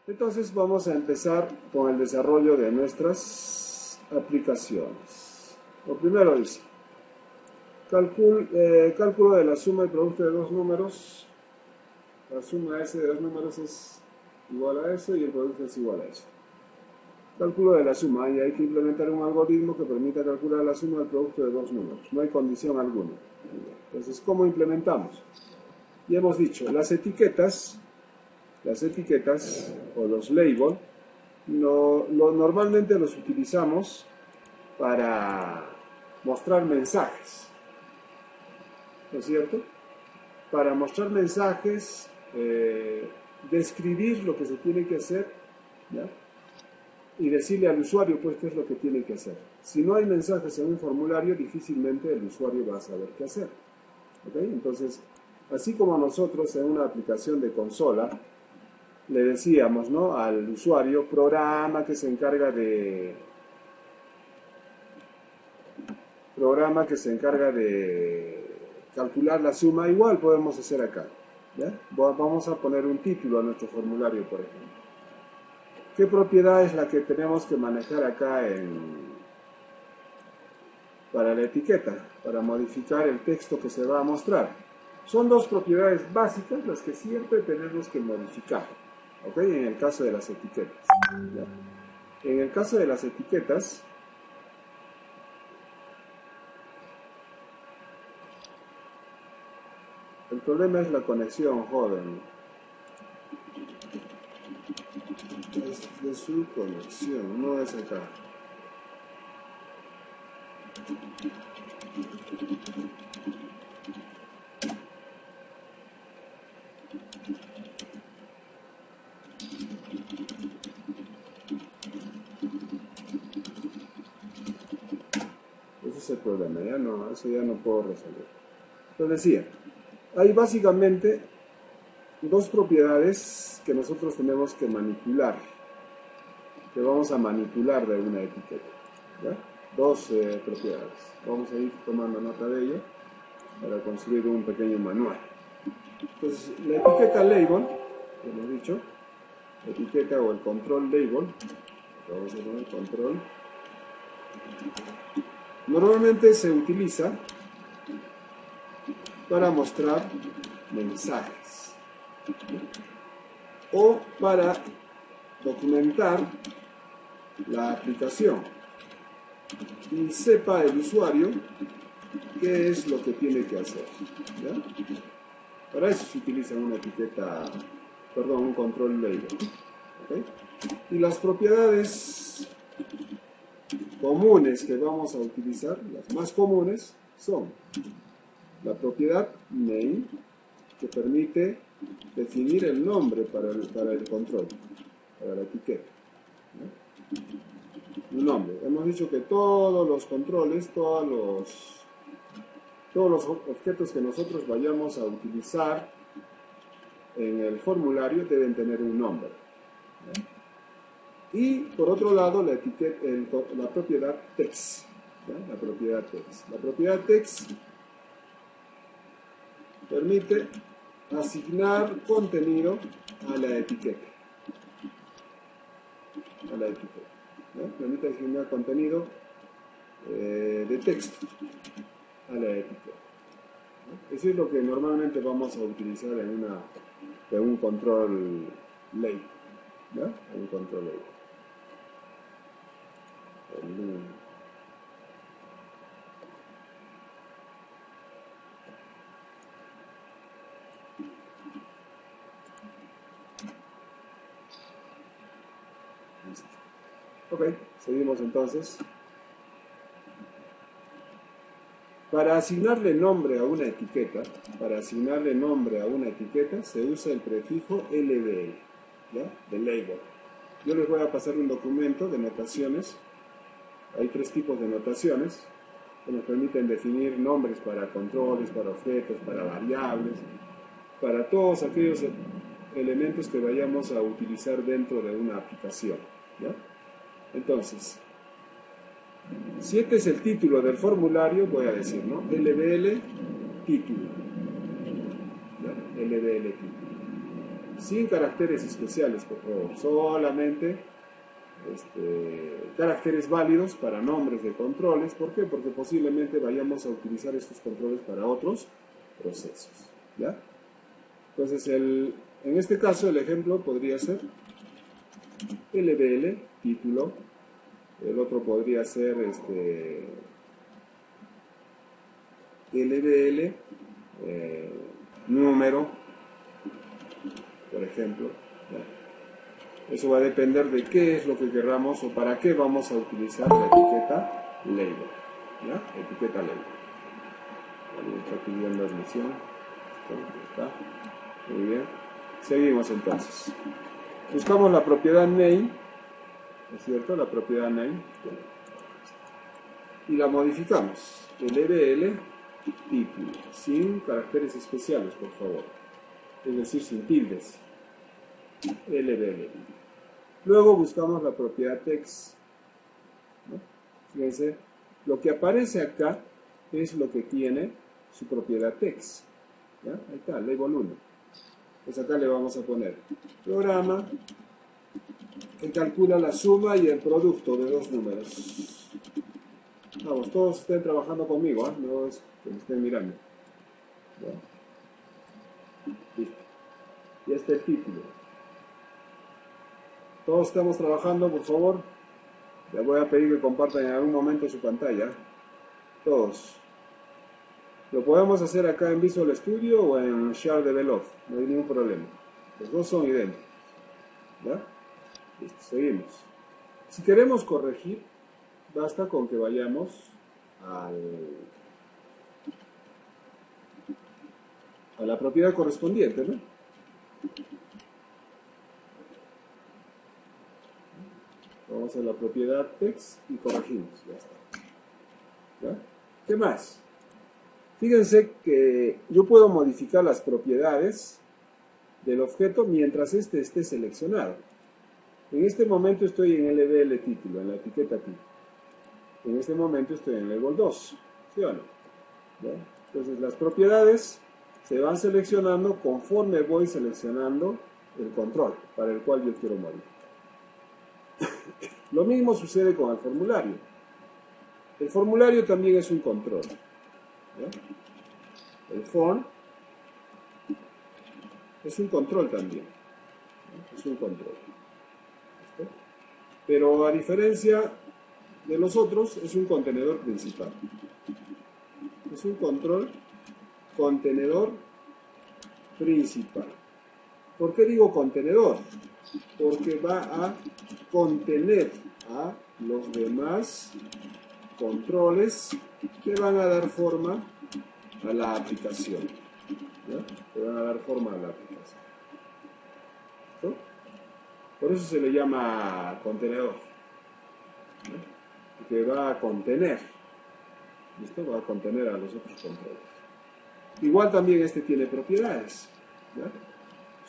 Entonces vamos a empezar con el desarrollo de nuestras aplicaciones. Lo primero dice, cálculo de la suma y producto de dos números. La suma S de dos números es igual a eso y el producto es igual a eso. Cálculo de la suma, y hay que implementar un algoritmo que permita calcular la suma del producto de dos números. No hay condición alguna. Entonces, ¿cómo implementamos? Ya hemos dicho, las etiquetas o los labels, normalmente los utilizamos para mostrar mensajes, ¿no es cierto? Para mostrar mensajes, describir lo que se tiene que hacer, ¿ya? Y decirle al usuario pues qué es lo que tiene que hacer. Si no hay mensajes en un formulario, difícilmente el usuario va a saber qué hacer. ¿Okay? Entonces, así como nosotros en una aplicación de consola le decíamos, ¿no?, al usuario, programa que se encarga de calcular la suma, igual podemos hacer acá, ¿ya? Vamos a poner un título a nuestro formulario, por ejemplo. ¿Qué propiedad es la que tenemos que manejar acá para la etiqueta, para modificar el texto que se va a mostrar? Son dos propiedades básicas las que siempre tenemos que modificar, ¿ok? En el caso de las etiquetas, ¿ya? En el caso de las etiquetas, el problema es la conexión, joven. Es de su conexión, no es acá. Ese es el problema, eso ya no puedo resolver. Entonces decía, hay básicamente dos propiedades que nosotros tenemos que manipular, que vamos a manipular de una etiqueta, ¿ya? Dos propiedades. Vamos a ir tomando nota de ello para construir un pequeño manual. Entonces, la etiqueta label, como he dicho, la etiqueta o el control label, vamos a poner control, normalmente se utiliza para mostrar mensajes o para documentar la aplicación y sepa el usuario qué es lo que tiene que hacer, ¿ya? Para eso se utiliza una etiqueta, un control label, ¿okay? Y las propiedades comunes que vamos a utilizar, las más comunes, son la propiedad name, que permite definir el nombre para el control, para la etiqueta, ¿no? Un nombre. Hemos dicho que todos los controles, todos los objetos que nosotros vayamos a utilizar en el formulario deben tener un nombre, ¿no? Y por otro lado, la propiedad text, ¿ya? La propiedad text permite asignar contenido a la etiqueta. ¿No? Permite asignar contenido de texto a la etiqueta, ¿no? Eso es lo que normalmente vamos a utilizar en un control label, ¿no? En un control label. Ok, seguimos entonces. Para asignarle nombre a una etiqueta, se usa el prefijo LBL, ¿ya? De label. Yo les voy a pasar un documento de notaciones. Hay tres tipos de notaciones que nos permiten definir nombres para controles, para objetos, para variables, para todos aquellos elementos que vayamos a utilizar dentro de una aplicación, ¿ya? Entonces, si este es el título del formulario, voy a decir, ¿no? LBL título. ¿Ya? LBL título. sin caracteres especiales, por favor, solamente caracteres válidos para nombres de controles. ¿Por qué? Porque posiblemente vayamos a utilizar estos controles para otros procesos, ¿ya? Entonces, en este caso, el ejemplo podría ser LBL, título. El otro podría ser LBL, número, por ejemplo. ¿Ya? Eso va a depender de qué es lo que queramos o para qué vamos a utilizar la etiqueta label. ¿Ya? Etiqueta label. Alguien está pidiendo admisión. Está. Muy bien. Seguimos entonces. Buscamos la propiedad name, ¿es cierto? La propiedad name. Y la modificamos. LBL título, sin caracteres especiales, por favor. Es decir, sin tildes. LBL. Luego buscamos la propiedad text. ¿No? Fíjense, lo que aparece acá es lo que tiene su propiedad text. ¿Ya? Ahí está, label 1. Pues acá le vamos a poner programa que calcula la suma y el producto de dos números. Vamos, todos estén trabajando conmigo, ¿eh? No es que me estén mirando. ¿Ya? Listo. Y este es el título. Todos estamos trabajando, por favor. Les voy a pedir que compartan en algún momento su pantalla. Todos. Lo podemos hacer acá en Visual Studio o en Share Develop, no hay ningún problema. Los dos son idénticos. ¿Ya? Listo, seguimos. Si queremos corregir, basta con que vayamos a la propiedad correspondiente, ¿no? Vamos a la propiedad text y corregimos. Ya está. ¿Ya? ¿Qué más? Fíjense que yo puedo modificar las propiedades del objeto mientras este esté seleccionado. En este momento estoy en LBL título, en la etiqueta título. En este momento estoy en label 2, ¿sí o no? ¿Ya? Entonces las propiedades se van seleccionando conforme voy seleccionando el control para el cual yo quiero modificar. Lo mismo sucede con el formulario. El formulario también es un control. ¿Ya? El form es un control también. ¿Ya? Es un control. ¿Listo? Pero a diferencia de los otros, es un contenedor principal. Es un contenedor principal. ¿Por qué digo contenedor? Porque va a contener a los demás controles que van a dar forma a la aplicación. ¿Ya? Que van a dar forma a la aplicación. ¿Listo? Por eso se le llama contenedor. ¿Ya? Que va a contener. ¿Listo? Va a contener a los otros controles. Igual también este tiene propiedades. ¿Ya?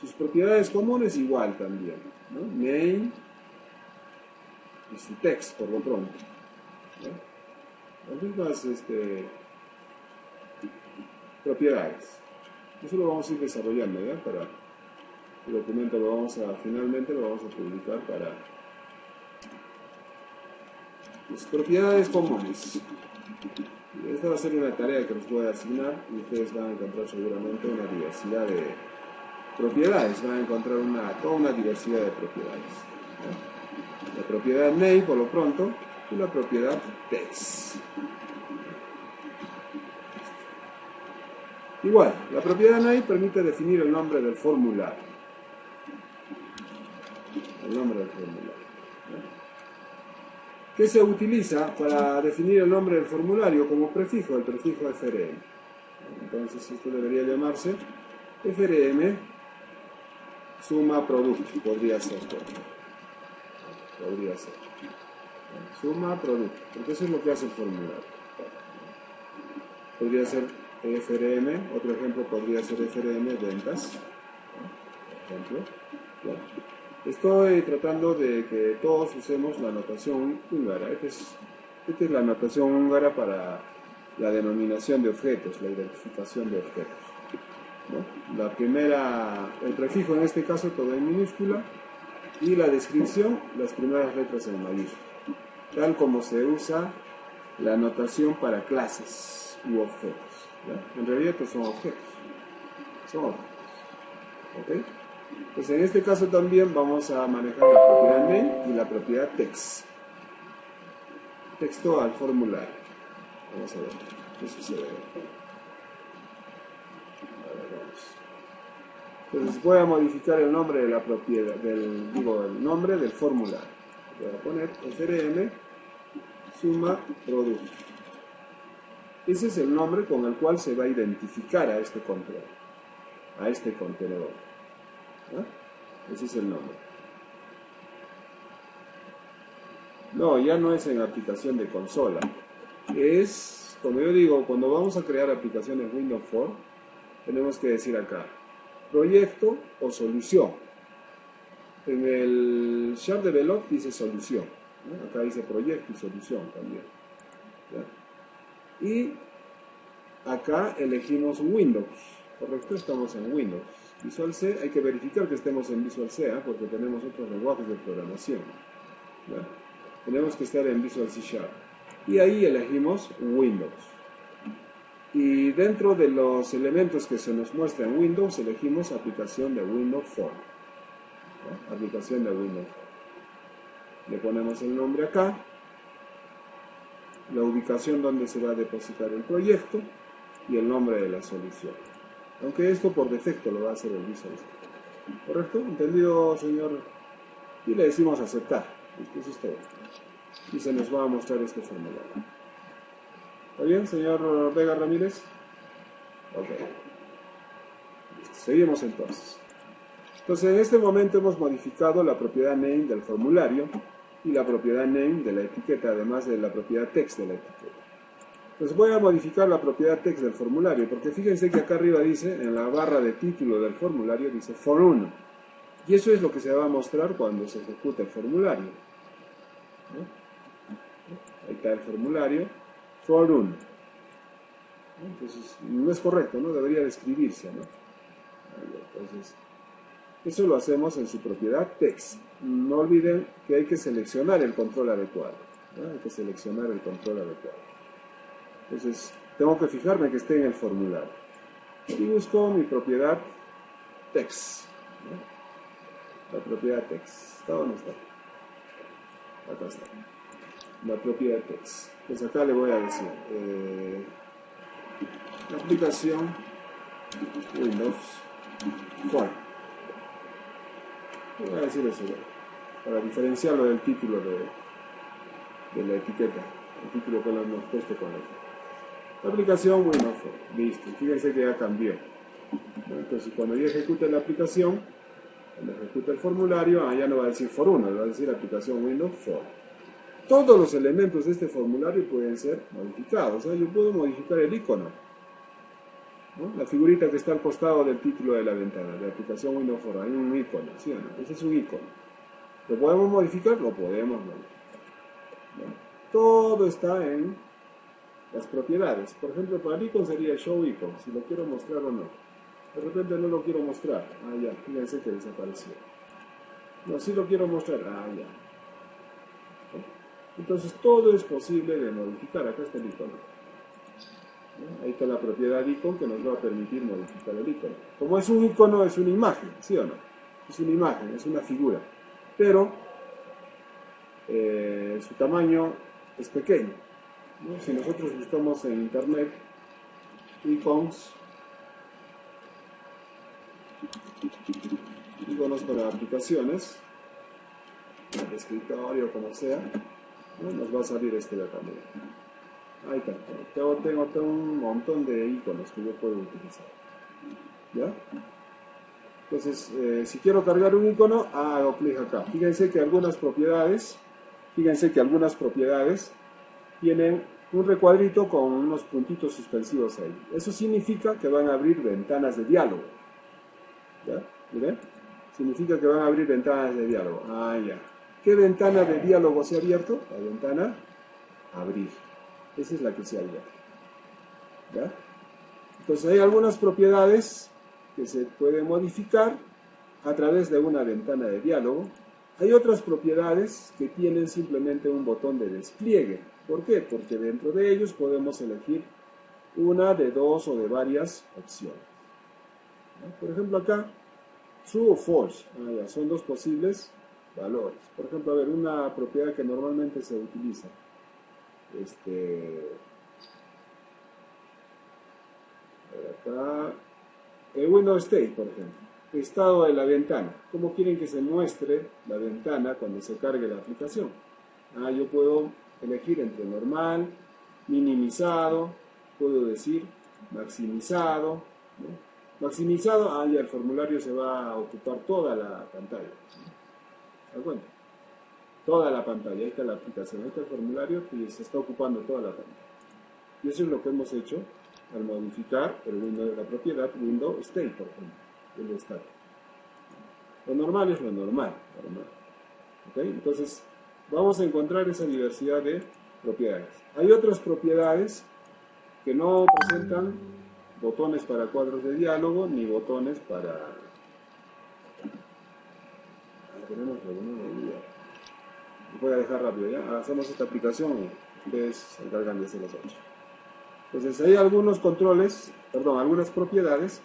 Sus propiedades comunes igual también, ¿no? Name y su text por lo pronto. ¿Ya? Las mismas propiedades. Eso lo vamos a ir desarrollando, ¿ya? Para el documento finalmente lo vamos a publicar para las propiedades comunes. Esta va a ser una tarea que les voy a asignar y ustedes van a encontrar seguramente una diversidad de propiedades, van a encontrar toda una diversidad de propiedades. ¿Ya? La propiedad name por lo pronto y la propiedad text. Igual, la propiedad name permite definir el nombre del formulario. El nombre del formulario. ¿Ya? ¿Qué se utiliza para definir el nombre del formulario como prefijo? El prefijo FRM. Entonces esto debería llamarse FRM suma producto. Podría ser. Podría ser. Suma producto. Porque eso es lo que hace el formulario. Podría ser FRM. Otro ejemplo podría ser FRM ventas. Por ejemplo. ¿Ya? Estoy tratando de que todos usemos la notación húngara. Esta es la notación húngara para la denominación de objetos, la identificación de objetos, ¿no? el prefijo en este caso todo en minúscula y la descripción, las primeras letras en mayúscula, tal como se usa la notación para clases u objetos, ¿ya? En realidad pues son objetos, ¿ok? Pues en este caso también vamos a manejar la propiedad name y la propiedad text, texto al formulario. Vamos a ver qué sucede. Entonces voy a modificar el nombre de la propiedad, el nombre del formulario. Voy a poner frm suma producto. Ese es el nombre con el cual se va a identificar a este control, a este contenedor. ¿Ah? Ese es el nombre. No, ya no es en aplicación de consola. Es, como yo digo, cuando vamos a crear aplicaciones Windows Phone, tenemos que decir acá, proyecto o solución. En el Sharp Develop dice solución, ¿no? Acá dice proyecto y solución también, ¿ya? Y acá elegimos Windows, correcto, estamos en Windows. Visual C, hay que verificar que estemos en Visual C, porque tenemos otros lenguajes de programación, ¿ya? Tenemos que estar en Visual C Sharp. Y ahí elegimos Windows. Y dentro de los elementos que se nos muestra en Windows, elegimos aplicación de Windows Phone. ¿No? Aplicación de Windows Phone. Le ponemos el nombre acá, la ubicación donde se va a depositar el proyecto y el nombre de la solución. Aunque esto por defecto lo va a hacer el Visual Studio. ¿Correcto? ¿Entendido, señor? Y le decimos aceptar. Eso es todo. Y se nos va a mostrar este formulario. ¿Está bien, señor Vega Ramírez? Ok. Listo. Seguimos entonces. Entonces, en este momento hemos modificado la propiedad name del formulario y la propiedad name de la etiqueta, además de la propiedad text de la etiqueta. Entonces voy a modificar la propiedad text del formulario, porque fíjense que acá arriba dice, en la barra de título del formulario, dice for 1. Y eso es lo que se va a mostrar cuando se ejecuta el formulario. ¿No? Ahí está el formulario, for 1. Entonces, no es correcto, ¿no? Debería de escribirse, ¿no? Entonces, eso lo hacemos en su propiedad text. No olviden que hay que seleccionar el control adecuado, ¿no? Hay que seleccionar el control adecuado. Entonces, tengo que fijarme que esté en el formulario. Y busco mi propiedad text, ¿no? La propiedad text. ¿Está dónde está? Acá está. La propiedad text. Pues acá le voy a decir la aplicación Windows Phone. Voy a decir eso para diferenciarlo del título de la etiqueta, el título que lo hemos puesto con la aplicación Windows Phone. Listo, fíjense que ya cambió. Entonces cuando yo ejecute la aplicación, cuando ejecute el formulario, ya no va a decir for 1, va a decir aplicación Windows Phone. Todos los elementos de este formulario pueden ser modificados. Yo puedo modificar el icono, ¿no? La figurita que está al costado del título de la ventana, de aplicación Windows Phone, hay un icono, ¿sí o no? Ese es un icono. ¿Lo podemos modificar? Lo podemos modificar, ¿no? Todo está en las propiedades. Por ejemplo, para el icono sería show icon, si lo quiero mostrar o no. De repente no lo quiero mostrar. Ya, fíjense que desapareció. No, si lo quiero mostrar. Ya. Entonces todo es posible de modificar. Acá está el icono. Ahí está la propiedad icon que nos va a permitir modificar el icono. Como es un icono, es una imagen, ¿sí o no? Es una imagen, es una figura. Pero su tamaño es pequeño, ¿no? Si nosotros buscamos en internet icons, iconos para aplicaciones, en el escritorio, como sea, ¿no? Nos va a salir este de acá. Ahí está. Tengo un montón de iconos que yo puedo utilizar. ¿Ya? Entonces, si quiero cargar un icono, hago clic acá. Fíjense que algunas propiedades tienen un recuadrito con unos puntitos suspensivos ahí. Eso significa que van a abrir ventanas de diálogo. ¿Ya? ¿Miren? Significa que van a abrir ventanas de diálogo. Ya. ¿Qué ventana de diálogo se ha abierto? La ventana abrir. Esa es la que se ha abierto. ¿Ya? Entonces hay algunas propiedades que se pueden modificar a través de una ventana de diálogo. Hay otras propiedades que tienen simplemente un botón de despliegue. ¿Por qué? Porque dentro de ellos podemos elegir una de dos o de varias opciones. Por ejemplo acá, true o false, ya son dos posibles valores. Por ejemplo, a ver, una propiedad que normalmente se utiliza. Acá, el window state, por ejemplo. Estado de la ventana. ¿Cómo quieren que se muestre la ventana cuando se cargue la aplicación? Yo puedo elegir entre normal, minimizado, puedo decir maximizado, ¿no? Maximizado, ya el formulario se va a ocupar toda la pantalla. ¿Se dan cuenta? Toda la pantalla, ahí está la aplicación, ahí está el formulario y se está ocupando toda la pantalla. Y eso es lo que hemos hecho al modificar el window, la propiedad window state, por ejemplo, el estado. Lo normal es lo normal. ¿Okay? Entonces, vamos a encontrar esa diversidad de propiedades. Hay otras propiedades que no presentan botones para cuadros de diálogo ni botones para... Tenemos alguna idea. Voy a dejar rápido, ¿ya? Hacemos esta aplicación y ustedes se encargan de hacer las otras. Entonces hay algunos controles, algunas propiedades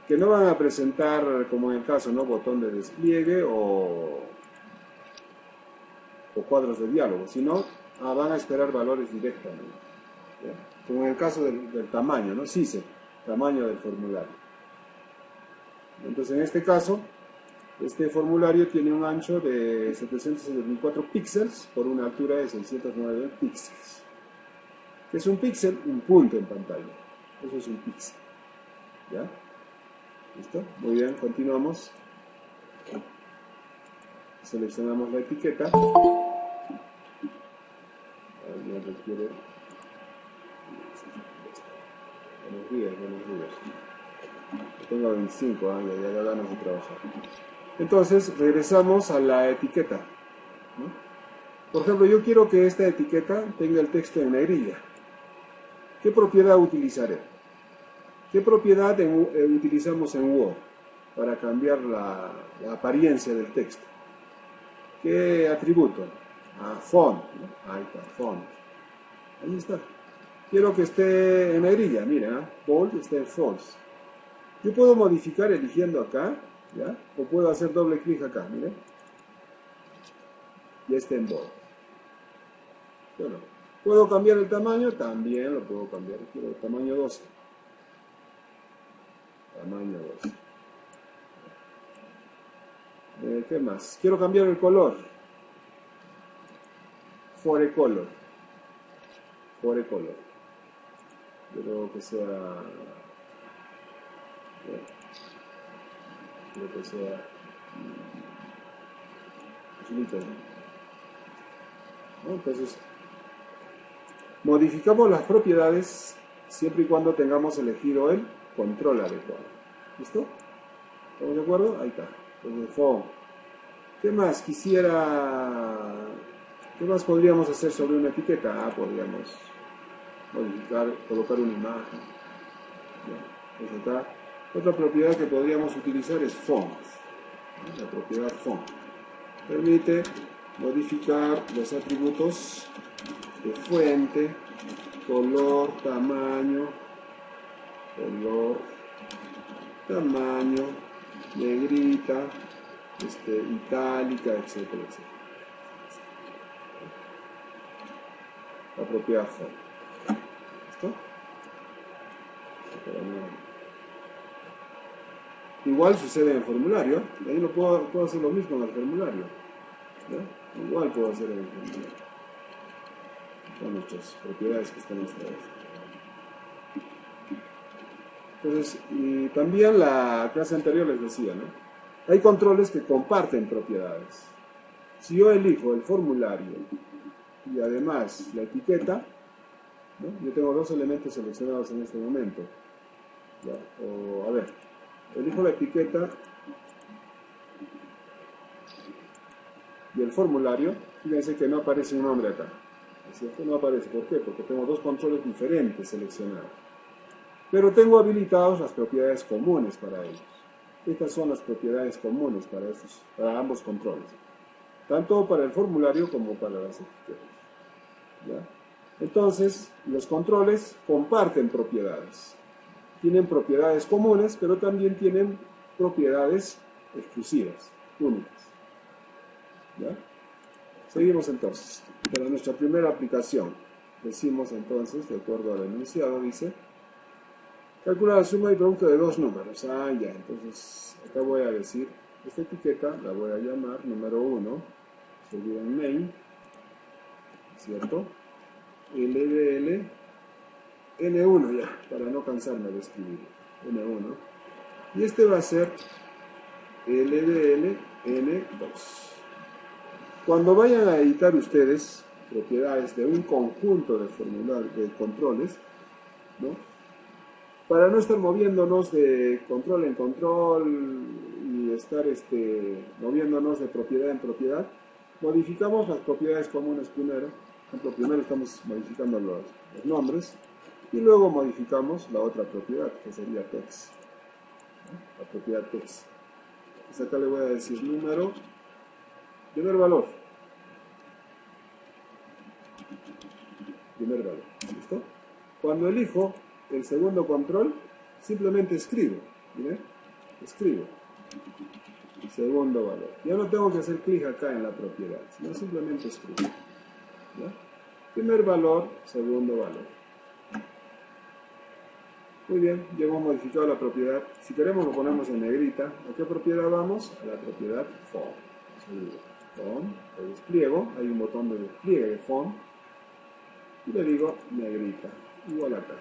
que no van a presentar, como en el caso, ¿no? Botón de despliegue o cuadros de diálogo, sino van a esperar valores directamente. ¿Ya? Como en el caso del tamaño, ¿no? CISE, tamaño del formulario. Entonces en este caso, este formulario tiene un ancho de 774 píxeles por una altura de 609 píxeles. ¿Qué es un píxel? Un punto en pantalla. Eso es un píxel. ¿Ya? ¿Listo? Muy bien, continuamos. Seleccionamos la etiqueta. Ya requiere. Buenos días. Tengo 25 años, ya da ganas de trabajar. Entonces, regresamos a la etiqueta, ¿no? Por ejemplo, yo quiero que esta etiqueta tenga el texto en negrilla. ¿Qué propiedad utilizaré? ¿Qué propiedad utilizamos en Word para cambiar la apariencia del texto? ¿Qué atributo? Font, ¿no? Ahí está, font. Ahí está. Quiero que esté en negrilla, mira, bold está en false. Yo puedo modificar eligiendo acá, ¿ya? O puedo hacer doble clic acá, miren. Ya está en bold. Bueno, ¿puedo cambiar el tamaño? También lo puedo cambiar. Quiero el tamaño 12. Tamaño 12. ¿Qué más? Quiero cambiar el color. Forecolor. Quiero que sea... Quiero que sea... azulito, ¿no? Entonces, modificamos las propiedades siempre y cuando tengamos elegido el control adecuado. ¿Listo? ¿Estamos de acuerdo? Ahí está. Entonces, font. ¿Qué más quisiera? ¿Qué más podríamos hacer sobre una etiqueta? Podríamos modificar, colocar una imagen. Entonces acá, otra propiedad que podríamos utilizar es font. La propiedad font permite modificar los atributos de fuente, color, tamaño, negrita, itálica, etcétera. La propiedad font. ¿Listo? Igual sucede en el formulario. Ahí no puedo hacer lo mismo en el formulario. ¿Ya? Igual puedo hacer en el formulario. Son nuestras propiedades que están instaladas. Entonces, y también la clase anterior les decía, ¿no? Hay controles que comparten propiedades. Si yo elijo el formulario y además la etiqueta, ¿no? Yo tengo dos elementos seleccionados en este momento. ¿Ya? O, a ver, elijo la etiqueta y el formulario. Fíjense que no aparece un nombre acá. ¿Es cierto? No aparece. ¿Por qué? Porque tengo dos controles diferentes seleccionados. pero tengo habilitadas las propiedades comunes para ellos. Estas son las propiedades comunes para ambos controles, tanto para el formulario como para las etiquetas. ¿Ya? Entonces, los controles comparten propiedades. Tienen propiedades comunes, pero también tienen propiedades exclusivas, únicas. ¿Ya? Seguimos entonces. Para nuestra primera aplicación, decimos entonces, de acuerdo al enunciado, dice, calcula la suma y producto de dos números. Ah, ya, entonces acá voy a decir, esta etiqueta la voy a llamar número 1, sería en main, ¿cierto? LDL N1 ya, para no cansarme de escribir, N1. Y este va a ser LDL N2. Cuando vayan a editar ustedes propiedades de un conjunto de formularios, de controles, ¿no? Para no estar moviéndonos de control en control y estar moviéndonos de propiedad en propiedad, modificamos las propiedades comunes primero. Por ejemplo, primero estamos modificando los nombres y luego modificamos la otra propiedad, que sería text, ¿no? La propiedad text. Pues acá le voy a decir número, primer valor. ¿Listo? Cuando elijo el segundo control, simplemente escribo. ¿Miren? Escribo. Segundo valor. Ya no tengo que hacer clic acá en la propiedad, sino simplemente escribo. ¿Ya? Primer valor, segundo valor. Muy bien, ya hemos modificado la propiedad. Si queremos lo ponemos en negrita. ¿A qué propiedad vamos? A la propiedad font. Font, el despliego, hay un botón de despliegue de font. Y le digo negrita, igual acá,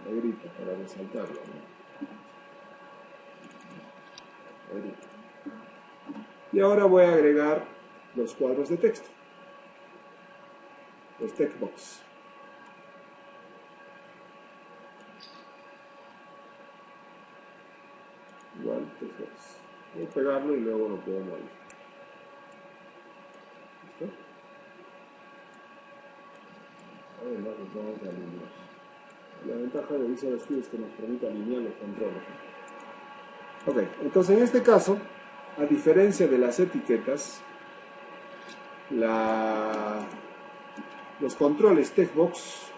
negrita para resaltarlo, ¿no? Negrita. Y ahora voy a agregar los cuadros de texto, los textbox. Igual textbox. Voy a pegarlo y luego lo puedo mover. ¿Listo? Además, los vamos a alinear. La ventaja de Visual Studio es que nos permite alinear los controles. Ok, entonces en este caso, a diferencia de las etiquetas, los controles textbox,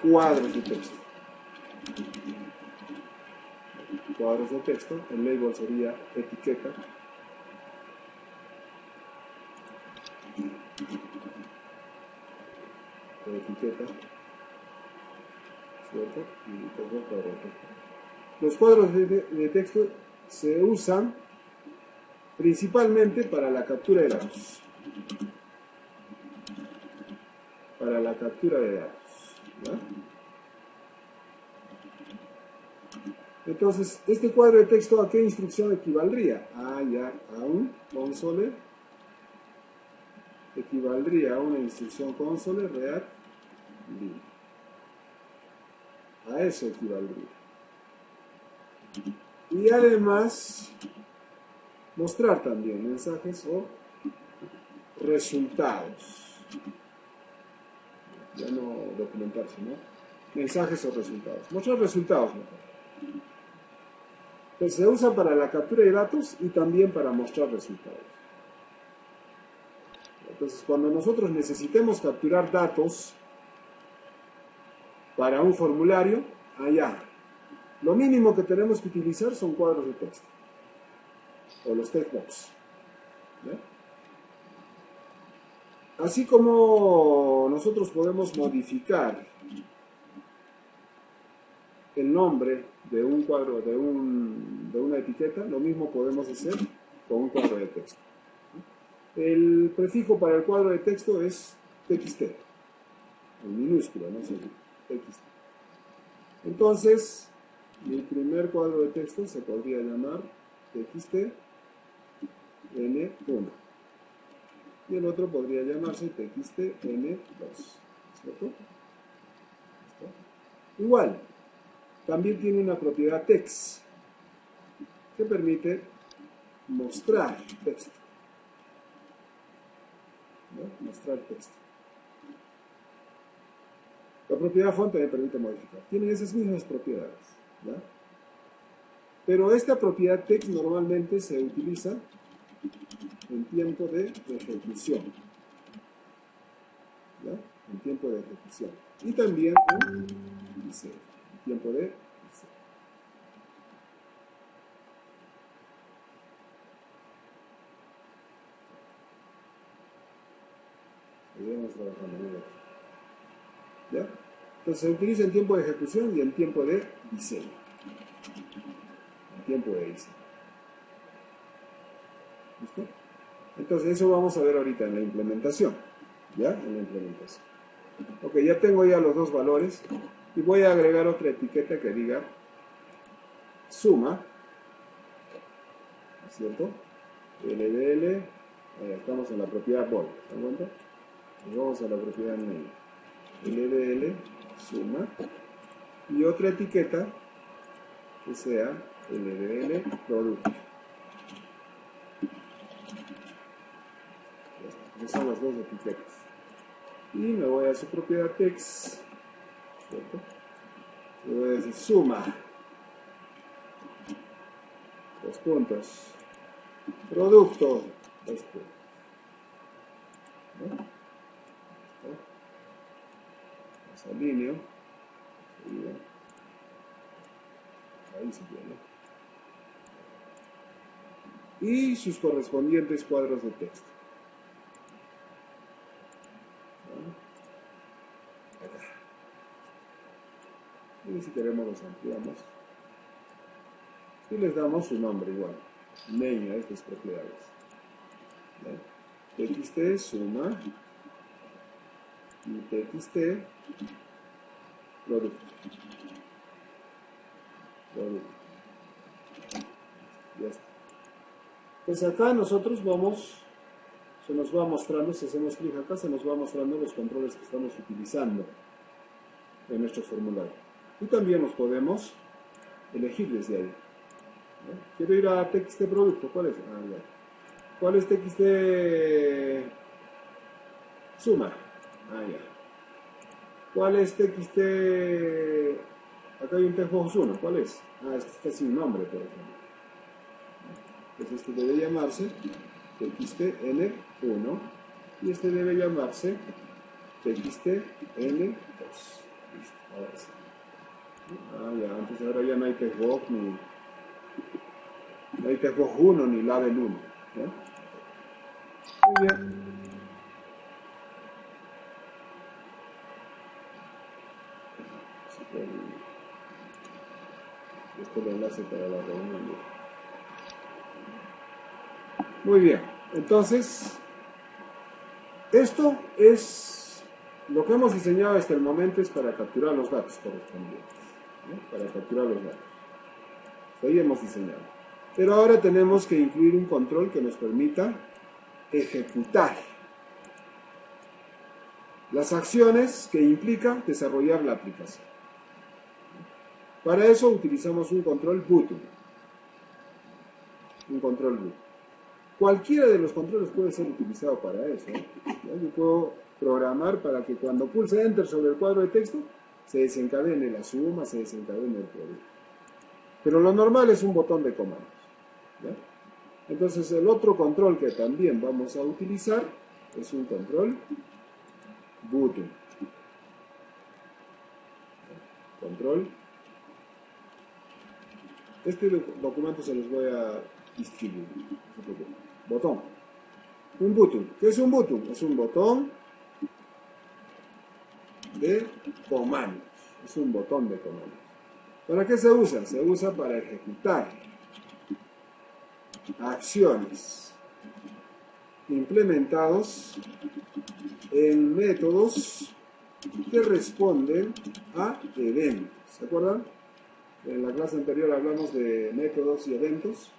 cuadros de texto. Cuadros de texto, el label sería etiqueta. Etiqueta, ¿cierto? Y luego cuadro de texto. Los cuadros de texto se usan principalmente para la captura de datos. Para la captura de datos. ¿Ya? Entonces, este cuadro de texto, ¿a qué instrucción equivaldría? Ah, ya, a un console. Equivaldría a una instrucción console read lib. A eso equivaldría. Y además, mostrar también mensajes o resultados. Ya no documentarse, ¿no? Mensajes o resultados. Mostrar resultados mejor. Pues se usa para la captura de datos y también para mostrar resultados. Entonces, cuando nosotros necesitemos capturar datos para un formulario, allá, lo mínimo que tenemos que utilizar son cuadros de texto o los textbox. Así como nosotros podemos modificar el nombre de un cuadro, de una etiqueta, lo mismo podemos hacer con un cuadro de texto. El prefijo para el cuadro de texto es txt, en minúscula, no sé, txt. Entonces, mi primer cuadro de texto se podría llamar txt n1 y el otro podría llamarse txt n2, ¿cierto? Igual, también tiene una propiedad text que permite mostrar texto. ¿No? Mostrar texto. La propiedad font también permite modificar. Tienen esas mismas propiedades, ¿ya? Pero esta propiedad text normalmente se utiliza en tiempo de ejecución, ¿ya? En tiempo de ejecución. Y también en diseño, en tiempo de diseño. Seguiremos trabajando, ¿ya? Entonces se utiliza en tiempo de ejecución y en tiempo de diseño. En tiempo de diseño. ¿Listo? Entonces eso vamos a ver ahorita en la implementación. ¿Ya? En la implementación. Ok, ya tengo ya los dos valores y voy a agregar otra etiqueta que diga suma, ¿no es cierto? LDL, estamos en la propiedad bol, ¿se dan cuenta? Y vamos a la propiedad name. LDL, suma, y otra etiqueta que sea LDL producto. Esas son las dos etiquetas. Y me voy a su propiedad text, ¿cierto? Le voy a decir suma, dos puntos, producto, dos puntos. ¿No? Los alineo, ahí se viene. Y sus correspondientes cuadros de texto. Y si queremos los ampliamos y les damos su nombre igual, name a estas propiedades. ¿Ya? Txt suma y txt producto. Ya está. Pues acá nosotros vamos, se nos va mostrando, si hacemos clic acá, se nos va mostrando los controles que estamos utilizando en nuestro formulario. Y también los podemos elegir desde ahí. ¿No? Quiero ir a txt producto, ¿cuál es? Ah, ya. ¿Cuál es txt suma? Ah, ya. ¿Cuál es txt? Acá hay un textbox 1, ¿cuál es? Ah, este está sin nombre, por ejemplo. Entonces este debe llamarse txtn1 y este debe llamarse txtn2. Listo, ahora sí. Ah, ya, entonces ahora ya no hay textbox ni... No hay textbox 1 ni label 1. ¿Ya? Muy bien. Este es el enlace para la reunión. Muy bien. Entonces, esto es lo que hemos diseñado hasta el momento, es para capturar los datos correspondientes. ¿No? Para capturar los datos. Ahí hemos diseñado. Pero ahora tenemos que incluir un control que nos permita ejecutar las acciones que implican desarrollar la aplicación. Para eso utilizamos un control button. Un control button. Cualquiera de los controles puede ser utilizado para eso. Yo puedo programar para que cuando pulse Enter sobre el cuadro de texto se desencadene la suma, se desencadene el producto. Pero lo normal es un botón de comandos. ¿Ya? Entonces el otro control que también vamos a utilizar es un control button. Control. Este documento se los voy a distribuir. Botón. Un button. ¿Qué es un button? Es un botón de comandos. Es un botón de comandos. ¿Para qué se usa? Se usa para ejecutar acciones implementados en métodos que responden a eventos. ¿Se acuerdan? En la clase anterior hablamos de métodos y eventos.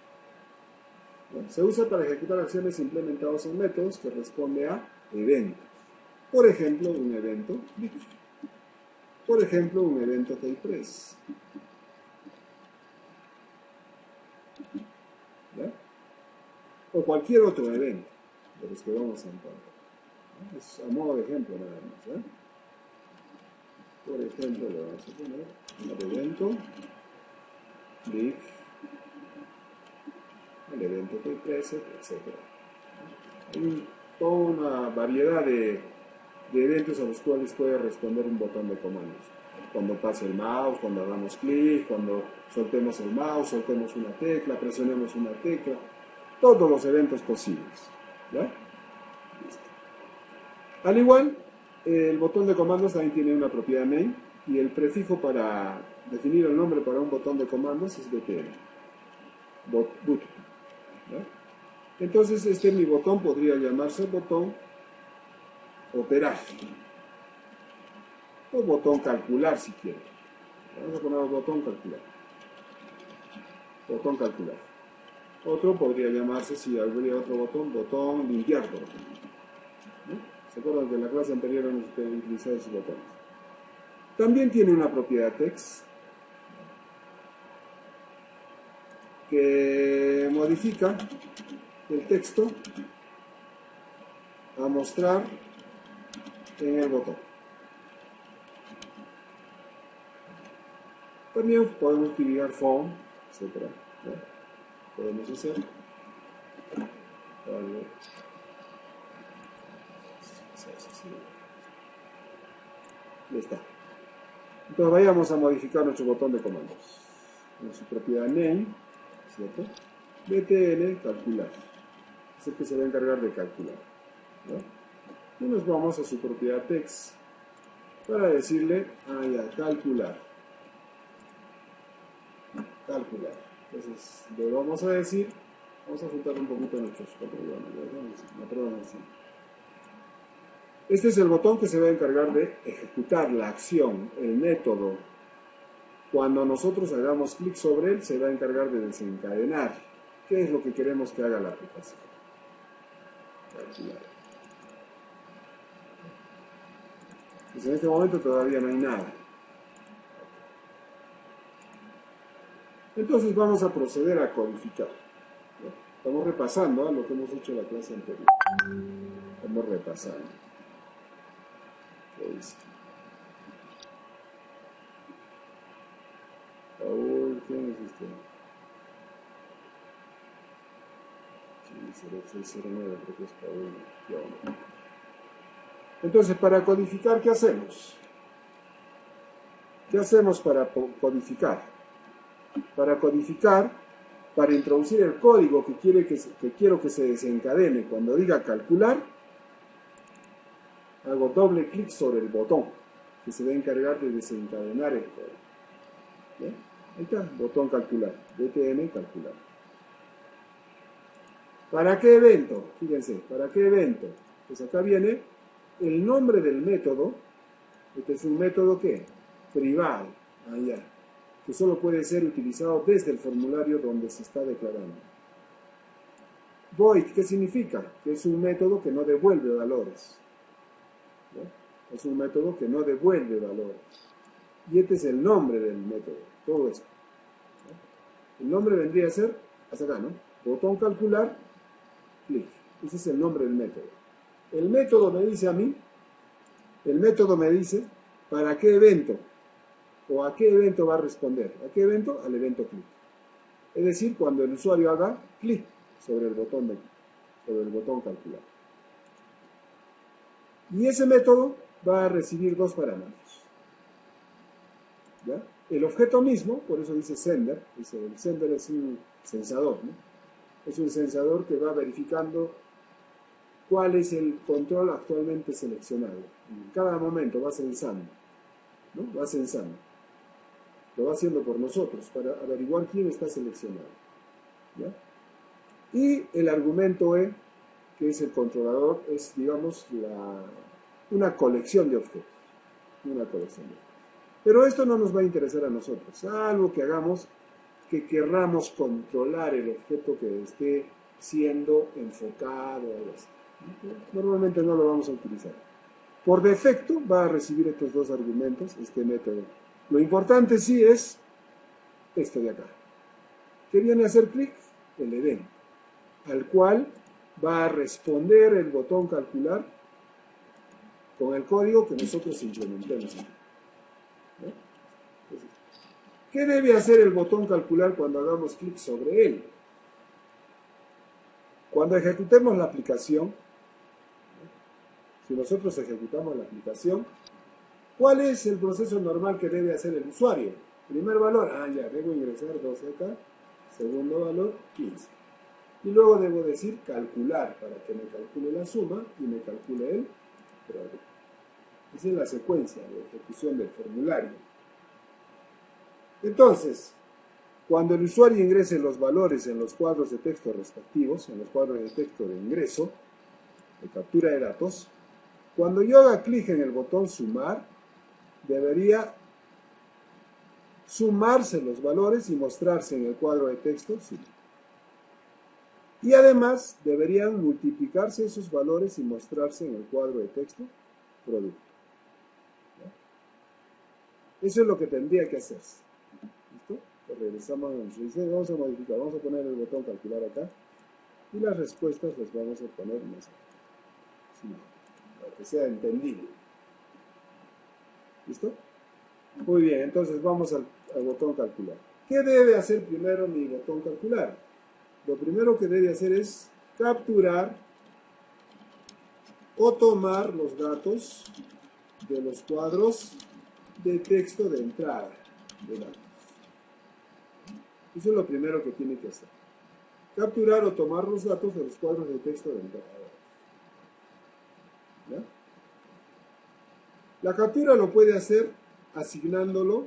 Bueno, se usa para ejecutar acciones implementadas en métodos que responden a eventos. Por ejemplo, un evento click. Por ejemplo, un evento keypress. ¿Ya? O cualquier otro evento de los que vamos a encontrar. Es a modo de ejemplo nada más. ¿Ya? Por ejemplo, le vamos a poner el evento click, el evento click preset, etc. Hay toda una variedad de eventos a los cuales puede responder un botón de comandos. Cuando pase el mouse, cuando hagamos clic, cuando soltemos el mouse, soltemos una tecla, presionemos una tecla, todos los eventos posibles. ¿Ya? Listo. Al igual, el botón de comandos también tiene una propiedad name y el prefijo para definir el nombre para un botón de comandos es btn. Button. ¿Ya? Entonces, mi botón podría llamarse botón operar o botón calcular si quieren. Vamos a poner botón calcular. Botón calcular. Otro podría llamarse, si habría otro botón, botón limpiar, por ejemplo. ¿No? ¿Se acuerdan que en la clase anterior hemos utilizado esos botones? También tiene una propiedad text que modifica el texto a mostrar en el botón. También podemos utilizar font, etc. ¿No? Podemos hacer. Ya está. Entonces vayamos a modificar nuestro botón de comandos. En su propiedad name, ¿cierto? btn calcular. Es el que se va a encargar de calcular. ¿No? Y nos vamos a su propiedad text para decirle a calcular. Calcular. Entonces le vamos a decir, vamos a juntar un poquito nuestros programas. Este es el botón que se va a encargar de ejecutar la acción, el método. Cuando nosotros hagamos clic sobre él, se va a encargar de desencadenar. ¿Qué es lo que queremos que haga la aplicación? Calcular. Pues en este momento todavía no hay nada. Entonces vamos a proceder a codificar. Estamos repasando lo que hemos hecho en la clase anterior. Estamos repasando. ¿Qué dice? Paul, ¿quién es usted? Sí, 0609, creo que es Paul. Entonces, para codificar, ¿qué hacemos? ¿Qué hacemos para codificar? Para codificar, para introducir el código que quiero que se desencadene cuando diga calcular, hago doble clic sobre el botón que se va a encargar de desencadenar el código. ¿Bien? Ahí está, botón calcular, btn calcular. ¿Para qué evento? Fíjense, ¿para qué evento? Pues acá viene el nombre del método. Este es un método ¿qué? Privado, allá, que solo puede ser utilizado desde el formulario donde se está declarando. Void, ¿qué significa? Que es un método que no devuelve valores. ¿No? Es un método que no devuelve valores. Y este es el nombre del método, todo esto. ¿No? El nombre vendría a ser, hasta acá, ¿no? Botón calcular, clic. Ese es el nombre del método. El método me dice a mí, ¿para qué evento? ¿O a qué evento va a responder? ¿A qué evento? Al evento clic. Es decir, cuando el usuario haga clic sobre el botón calcular. Y ese método va a recibir dos parámetros. ¿Ya? El objeto mismo, por eso dice sender, el sender es un sensador, ¿no? Es un sensador que va verificando cuál es el control actualmente seleccionado. En cada momento va censando, ¿no? Va censando. Lo va haciendo por nosotros para averiguar quién está seleccionado. ¿Ya? Y el argumento E, que es el controlador, es, digamos, una colección de objetos. Una colección de objetos. Pero esto no nos va a interesar a nosotros, salvo que hagamos que querramos controlar el objeto que esté siendo enfocado o algo así. Normalmente no lo vamos a utilizar. Por defecto va a recibir estos dos argumentos, este método. Lo importante sí es esto de acá. ¿Qué viene a hacer clic? El evento, al cual va a responder el botón calcular con el código que nosotros implementemos aquí. ¿Qué debe hacer el botón calcular cuando hagamos clic sobre él? Cuando ejecutemos la aplicación, si nosotros ejecutamos la aplicación, ¿cuál es el proceso normal que debe hacer el usuario? Primer valor, ya, debo ingresar 12 acá. Segundo valor, 15. Y luego debo decir calcular, para que me calcule la suma y me calcule el producto. Esa es la secuencia de ejecución del formulario. Entonces, cuando el usuario ingrese los valores en los cuadros de texto respectivos, en los cuadros de texto de ingreso, de captura de datos, cuando yo haga clic en el botón sumar, debería sumarse los valores y mostrarse en el cuadro de texto suma. Y además deberían multiplicarse esos valores y mostrarse en el cuadro de texto producto. Eso es lo que tendría que hacerse. ¿Listo? Pues regresamos a nuestro diseño. Vamos a modificar, vamos a poner el botón calcular acá y las respuestas las vamos a poner más acá, para que sea entendible. ¿Listo? Muy bien, entonces vamos al botón calcular. ¿Qué debe hacer primero mi botón calcular? Lo primero que debe hacer es capturar o tomar los datos de los cuadros de texto de entrada de datos. Eso es lo primero que tiene que hacer. Capturar o tomar los datos de los cuadros de texto de entrada. ¿Ya? La captura lo puede hacer asignándolo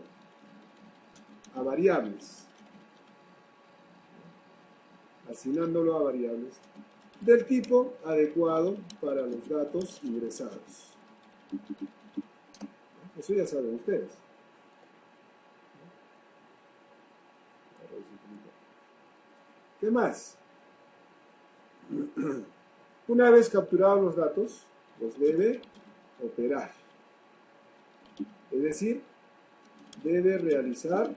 a variables. Asignándolo a variables del tipo adecuado para los datos ingresados. Eso ya saben ustedes. ¿Qué más? Una vez capturados los datos, los debe operar. Es decir, debe realizar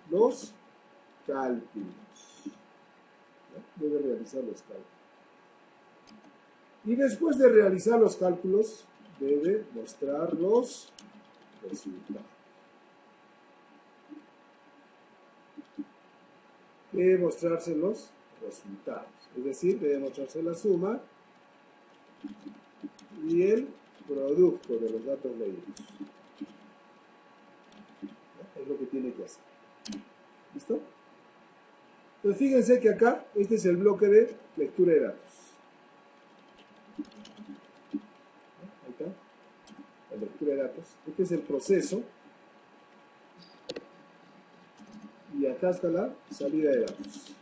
los cálculos. Debe realizar los cálculos. Y después de realizar los cálculos, debe mostrar los resultados. Debe mostrarse los resultados. Es decir, debe mostrarse la suma y el producto de los datos leídos. Es lo que tiene que hacer. ¿Listo? Entonces fíjense que acá, este es el bloque de lectura de datos. Ahí está, la lectura de datos. Este es el proceso. Y acá está la salida de datos.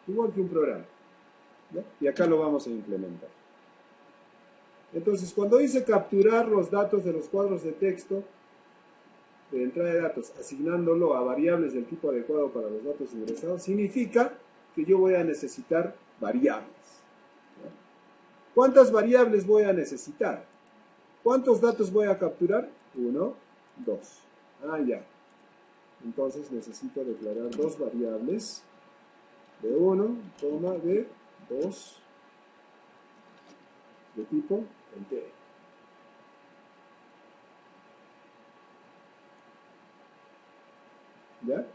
Igual que un programa. ¿Ya? Y acá lo vamos a implementar. Entonces, cuando dice capturar los datos de los cuadros de texto de entrada de datos, asignándolo a variables del tipo adecuado para los datos ingresados, significa que yo voy a necesitar variables. ¿Ya? ¿Cuántas variables voy a necesitar? ¿Cuántos datos voy a capturar? 1, 2. Ya. Entonces necesito declarar dos variables de 1, de 2, de tipo entero. ¿Ya?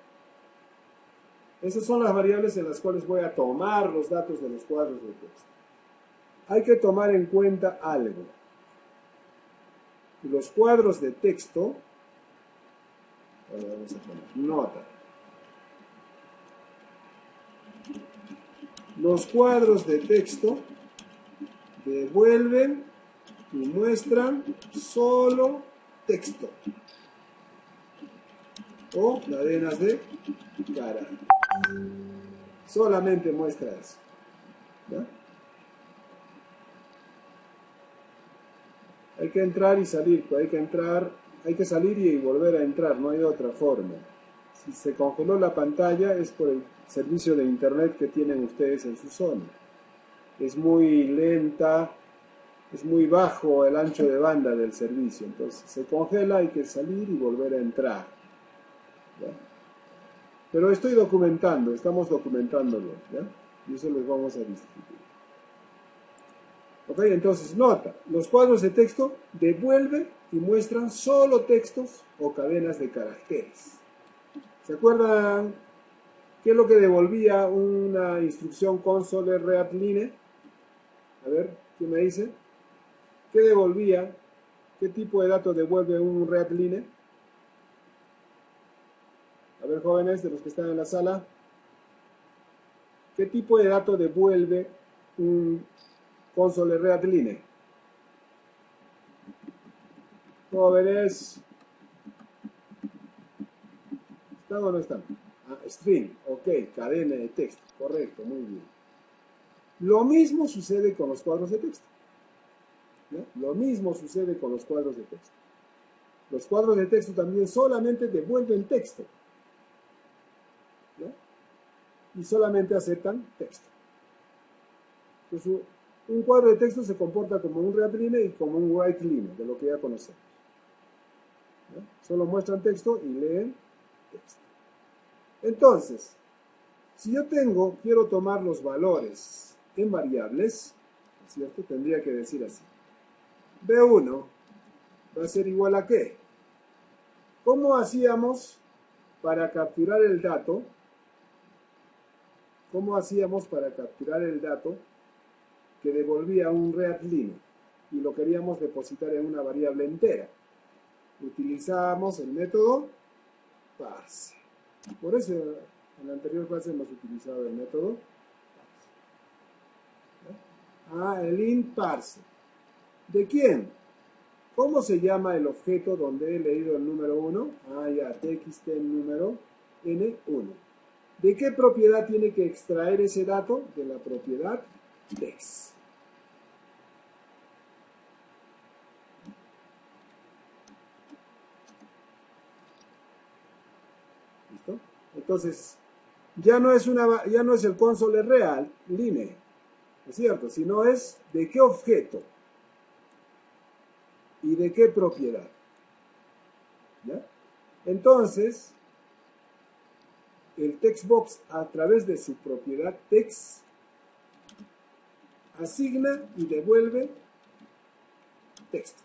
Esas son las variables en las cuales voy a tomar los datos de los cuadros de texto. Hay que tomar en cuenta algo. Los cuadros de texto, ahora vamos a poner nota. Los cuadros de texto devuelven y muestran solo texto o cadenas de carácter. Solamente muestra eso. ¿Ya? Hay que entrar y salir, hay que entrar, hay que salir y volver a entrar, no hay otra forma. Si se congeló la pantalla es por el servicio de internet que tienen ustedes en su zona. Es muy lenta, es muy bajo el ancho de banda del servicio, entonces se congela, hay que salir y volver a entrar. ¿Ya? Pero estoy documentando, estamos documentándolo, ¿ya? Y eso les vamos a distribuir. Ok, entonces nota, los cuadros de texto devuelven y muestran solo textos o cadenas de caracteres. ¿Se acuerdan qué es lo que devolvía una instrucción console read line? A ver, ¿quién me dice? ¿Qué devolvía? ¿Qué tipo de datos devuelve un read line? A ver, jóvenes, de los que están en la sala, ¿qué tipo de datos devuelve un console read line? Jóvenes, ¿están o no están? Ah, string, ok, cadena de texto, correcto, muy bien. Lo mismo sucede con los cuadros de texto. ¿Ya? Lo mismo sucede con los cuadros de texto. Los cuadros de texto también solamente devuelven texto. ¿Ya? Y solamente aceptan texto. Entonces, un cuadro de texto se comporta como un read line y como un write line, de lo que ya conocemos. ¿Ya? Solo muestran texto y leen texto. Entonces, si yo quiero tomar los valores en variables, ¿cierto? Tendría que decir así. B1 va a ser igual a ¿qué? ¿Cómo hacíamos para capturar el dato? ¿Cómo hacíamos para capturar el dato que devolvía un read line y lo queríamos depositar en una variable entera? Utilizábamos el método parse. Por eso en la anterior clase hemos utilizado el método parse. El int parse. ¿De quién? ¿Cómo se llama el objeto donde he leído el número 1? Ya, txt número n1. ¿De qué propiedad tiene que extraer ese dato? De la propiedad text. ¿Listo? Entonces, ya no es el console real, line, ¿es cierto? Sino es de qué objeto y de qué propiedad. ¿Ya? Entonces, el textbox a través de su propiedad text asigna y devuelve texto.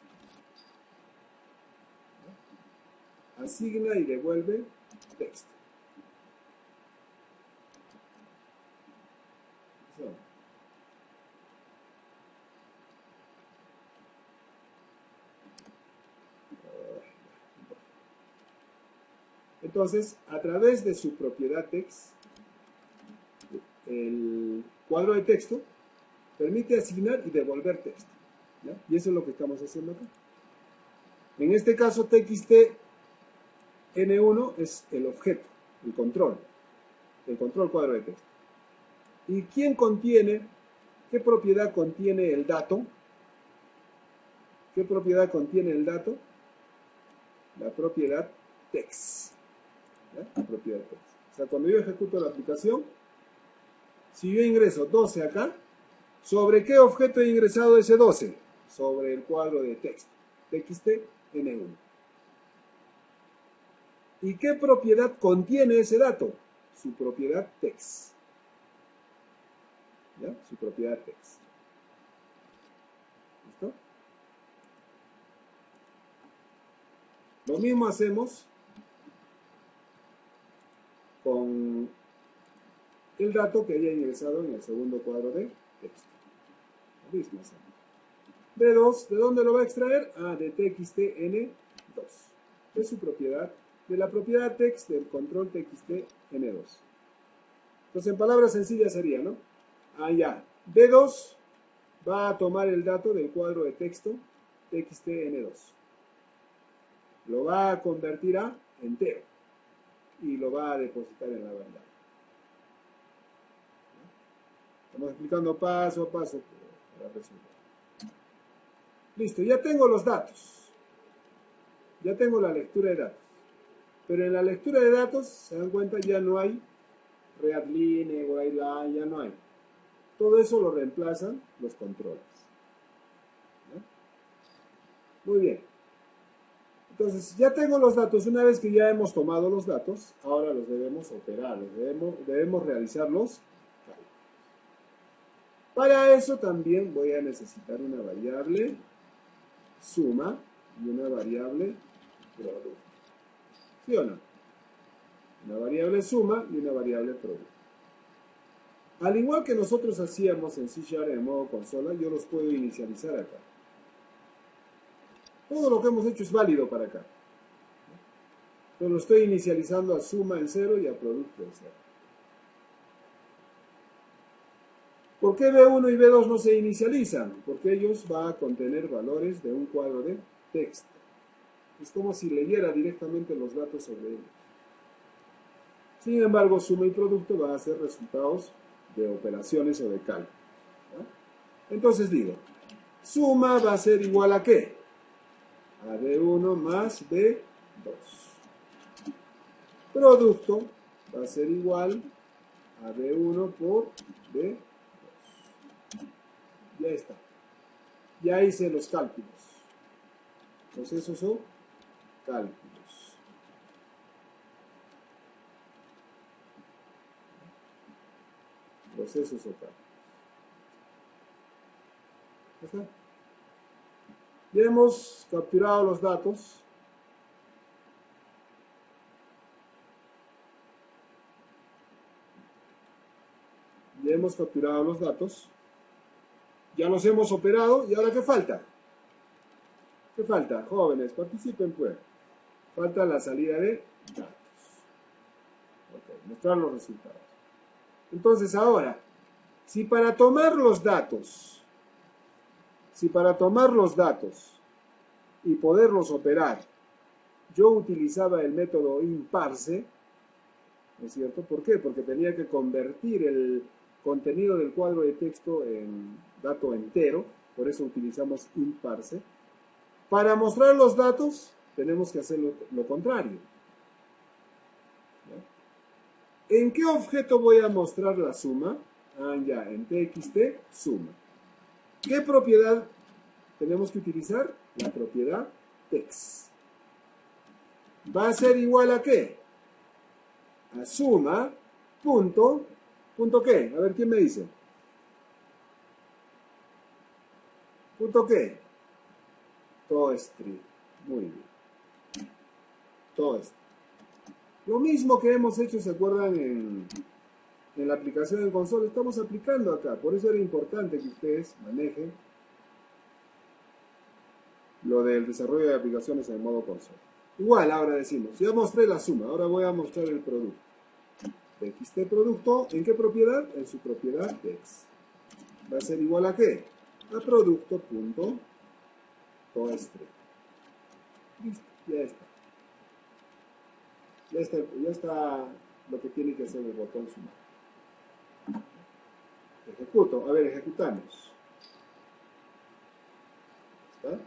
¿Ya? Asigna y devuelve texto. Entonces, a través de su propiedad text, el cuadro de texto permite asignar y devolver texto. ¿Ya? Y eso es lo que estamos haciendo acá. En este caso, txt n1 es el objeto, el control cuadro de texto. ¿Y quién contiene, qué propiedad contiene el dato? ¿Qué propiedad contiene el dato? La propiedad text. ¿Ya? La propiedad text. O sea, cuando yo ejecuto la aplicación, si yo ingreso 12 acá, ¿sobre qué objeto he ingresado ese 12? Sobre el cuadro de texto, txt n1. ¿Y qué propiedad contiene ese dato? Su propiedad text. ¿Ya? Su propiedad text. ¿Listo? Lo mismo hacemos con el dato que haya ingresado en el segundo cuadro de texto. Lo mismo hacemos. B2, ¿de dónde lo va a extraer? De txt n2. De su propiedad, de la propiedad text del control txt n2. Entonces, en palabras sencillas sería, ¿no? Ya. B2 va a tomar el dato del cuadro de texto txt n2. Lo va a convertir a entero y lo va a depositar en la variable. Estamos explicando paso a paso para resolver. Listo, ya tengo los datos. Ya tengo la lectura de datos. Pero en la lectura de datos, se dan cuenta, ya no hay read line, write line, ya no hay. Todo eso lo reemplazan los controles. ¿Ya? Muy bien. Entonces, ya tengo los datos. Una vez que ya hemos tomado los datos, ahora los debemos operar, debemos realizar los cálculos. Para eso también voy a necesitar una variable suma y una variable producto. ¿Sí o no? Una variable suma y una variable producto. Al igual que nosotros hacíamos en C# en modo consola, yo los puedo inicializar acá. Todo lo que hemos hecho es válido para acá. Pero lo estoy inicializando a suma en 0 y a producto en 0. ¿Por qué B1 y B2 no se inicializan? Porque ellos van a contener valores de un cuadro de texto. Es como si leyera directamente los datos sobre ellos. Sin embargo, suma y producto van a ser resultados de operaciones o de cálculo. Entonces digo, suma va a ser igual a ¿qué? A B1 más B2. Producto va a ser igual a B1 por B2. Ya está. Ya hice los cálculos. Procesos o cálculos. Procesos o cálculos. ¿Ya está? Ya hemos capturado los datos. Ya hemos capturado los datos. Ya los hemos operado. ¿Y ahora qué falta? ¿Qué falta? Jóvenes, participen pues. Falta la salida de datos. Ok, mostrar los resultados. Entonces ahora, si para tomar los datos y poderlos operar, yo utilizaba el método imparse, ¿no es cierto? ¿Por qué? Porque tenía que convertir el contenido del cuadro de texto en dato entero, por eso utilizamos imparse. Para mostrar los datos, tenemos que hacer lo contrario. ¿Ya? ¿En qué objeto voy a mostrar la suma? Ya, en txt, suma. ¿Qué propiedad tenemos que utilizar? La propiedad text. ¿Va a ser igual a qué? A suma, punto qué. A ver, ¿quién me dice? ¿Punto qué? ToString. Muy bien. ToString. Lo mismo que hemos hecho, ¿se acuerdan? En la aplicación en consola, estamos aplicando acá. Por eso era importante que ustedes manejen lo del desarrollo de aplicaciones en modo consola. Igual, ahora decimos, ya mostré la suma, ahora voy a mostrar el producto. Txt producto, ¿en qué propiedad? En su propiedad text. ¿Va a ser igual a qué? A producto.toString. Listo, ya está. Ya está lo que tiene que hacer el botón sumar. Ejecuto. A ver, ejecutamos. ¿Está?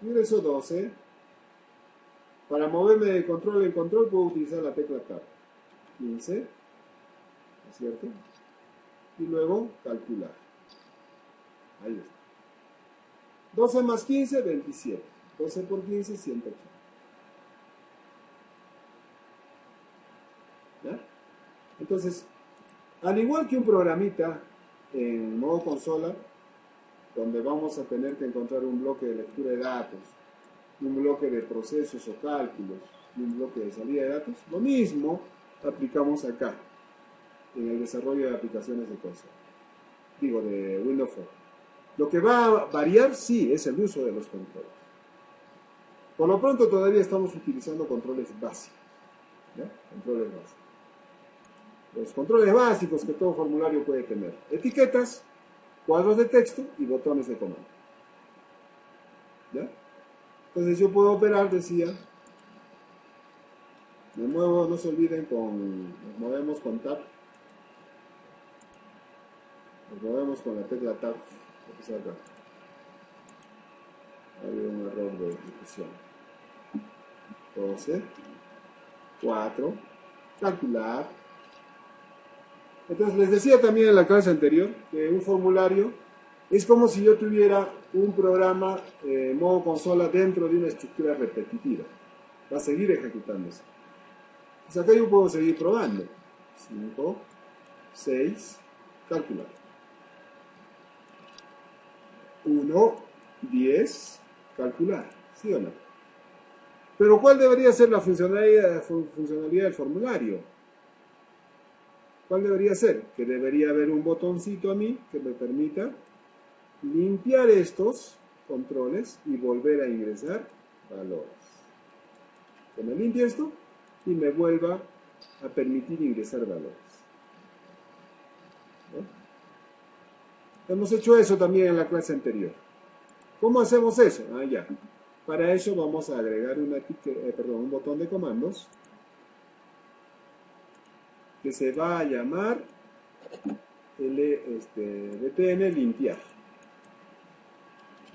Ingreso 12. Para moverme de control en control puedo utilizar la tecla Tab. 15. ¿No es cierto? Y luego calcular. Ahí está. 12 más 15, 27. 12 por 15, 180. ¿Ya? Entonces, al igual que un programita en modo consola, donde vamos a tener que encontrar un bloque de lectura de datos, un bloque de procesos o cálculos, y un bloque de salida de datos, lo mismo aplicamos acá, en el desarrollo de aplicaciones de consola. Digo, de Windows Phone. Lo que va a variar, sí, es el uso de los controles. Por lo pronto todavía estamos utilizando controles básicos. ¿Ya? Controles básicos. Los controles básicos que todo formulario puede tener. Etiquetas, cuadros de texto y botones de comando. ¿Ya? Entonces yo puedo operar, decía, me muevo, no se olviden, nos movemos con Tab. Nos movemos con la tecla Tab. Había un error de ejecución. 12, 4, calcular. Entonces les decía también en la clase anterior que un formulario es como si yo tuviera un programa en modo consola dentro de una estructura repetitiva. Va a seguir ejecutándose. Pues acá yo puedo seguir probando. 5, 6, calcular. 1, 10, calcular, ¿sí o no? Pero ¿cuál debería ser la funcionalidad del formulario? ¿Cuál debería ser? Que debería haber un botoncito a mí que me permita limpiar estos controles y volver a ingresar valores. Que me limpie esto y me vuelva a permitir ingresar valores. ¿No? Hemos hecho eso también en la clase anterior. ¿Cómo hacemos eso? Ya. Para eso vamos a agregar un botón de comandos que se va a llamar btn limpiar.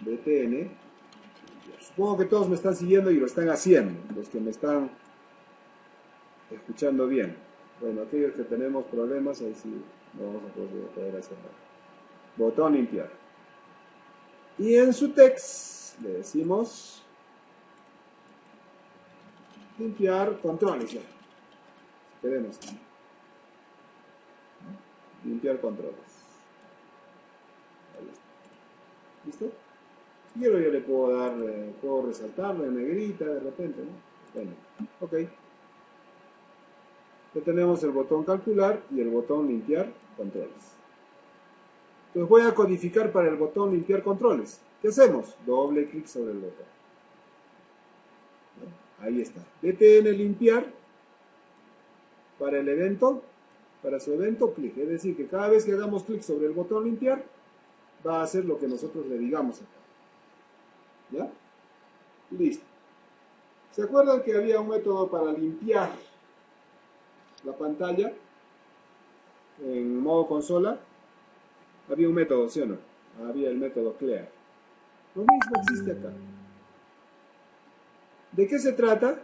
btn limpiar. Supongo que todos me están siguiendo y lo están haciendo, los que me están escuchando bien. Bueno, aquellos que tenemos problemas, ahí sí no vamos a poder hacer nada. Botón limpiar. Y en su text le decimos limpiar controles ya. Queremos limpiar controles. Ahí está. ¿Listo? Si quiero yo le puedo dar, puedo resaltarlo en negrita de repente, ¿no? Bueno, ok. Ya tenemos el botón calcular y el botón limpiar controles. Entonces voy a codificar para el botón limpiar controles. ¿Qué hacemos? Doble clic sobre el botón. Ahí está. btn limpiar para el evento, para su evento, clic. Es decir, que cada vez que hagamos clic sobre el botón limpiar, va a hacer lo que nosotros le digamos acá. ¿Ya? Listo. ¿Se acuerdan que había un método para limpiar la pantalla en modo consola? Había un método, ¿sí o no? Había el método clear. Lo mismo existe acá. ¿De qué se trata?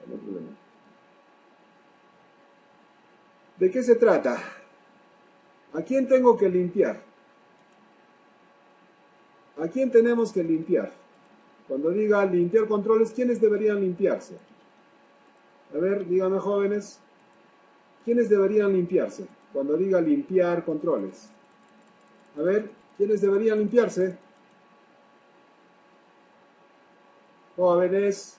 No hay problema. ¿De qué se trata? ¿A quién tengo que limpiar? ¿A quién tenemos que limpiar? Cuando diga limpiar controles, ¿quiénes deberían limpiarse? A ver, díganme jóvenes, ¿quiénes deberían limpiarse? Cuando diga limpiar controles. A ver, ¿quiénes deberían limpiarse? Jóvenes.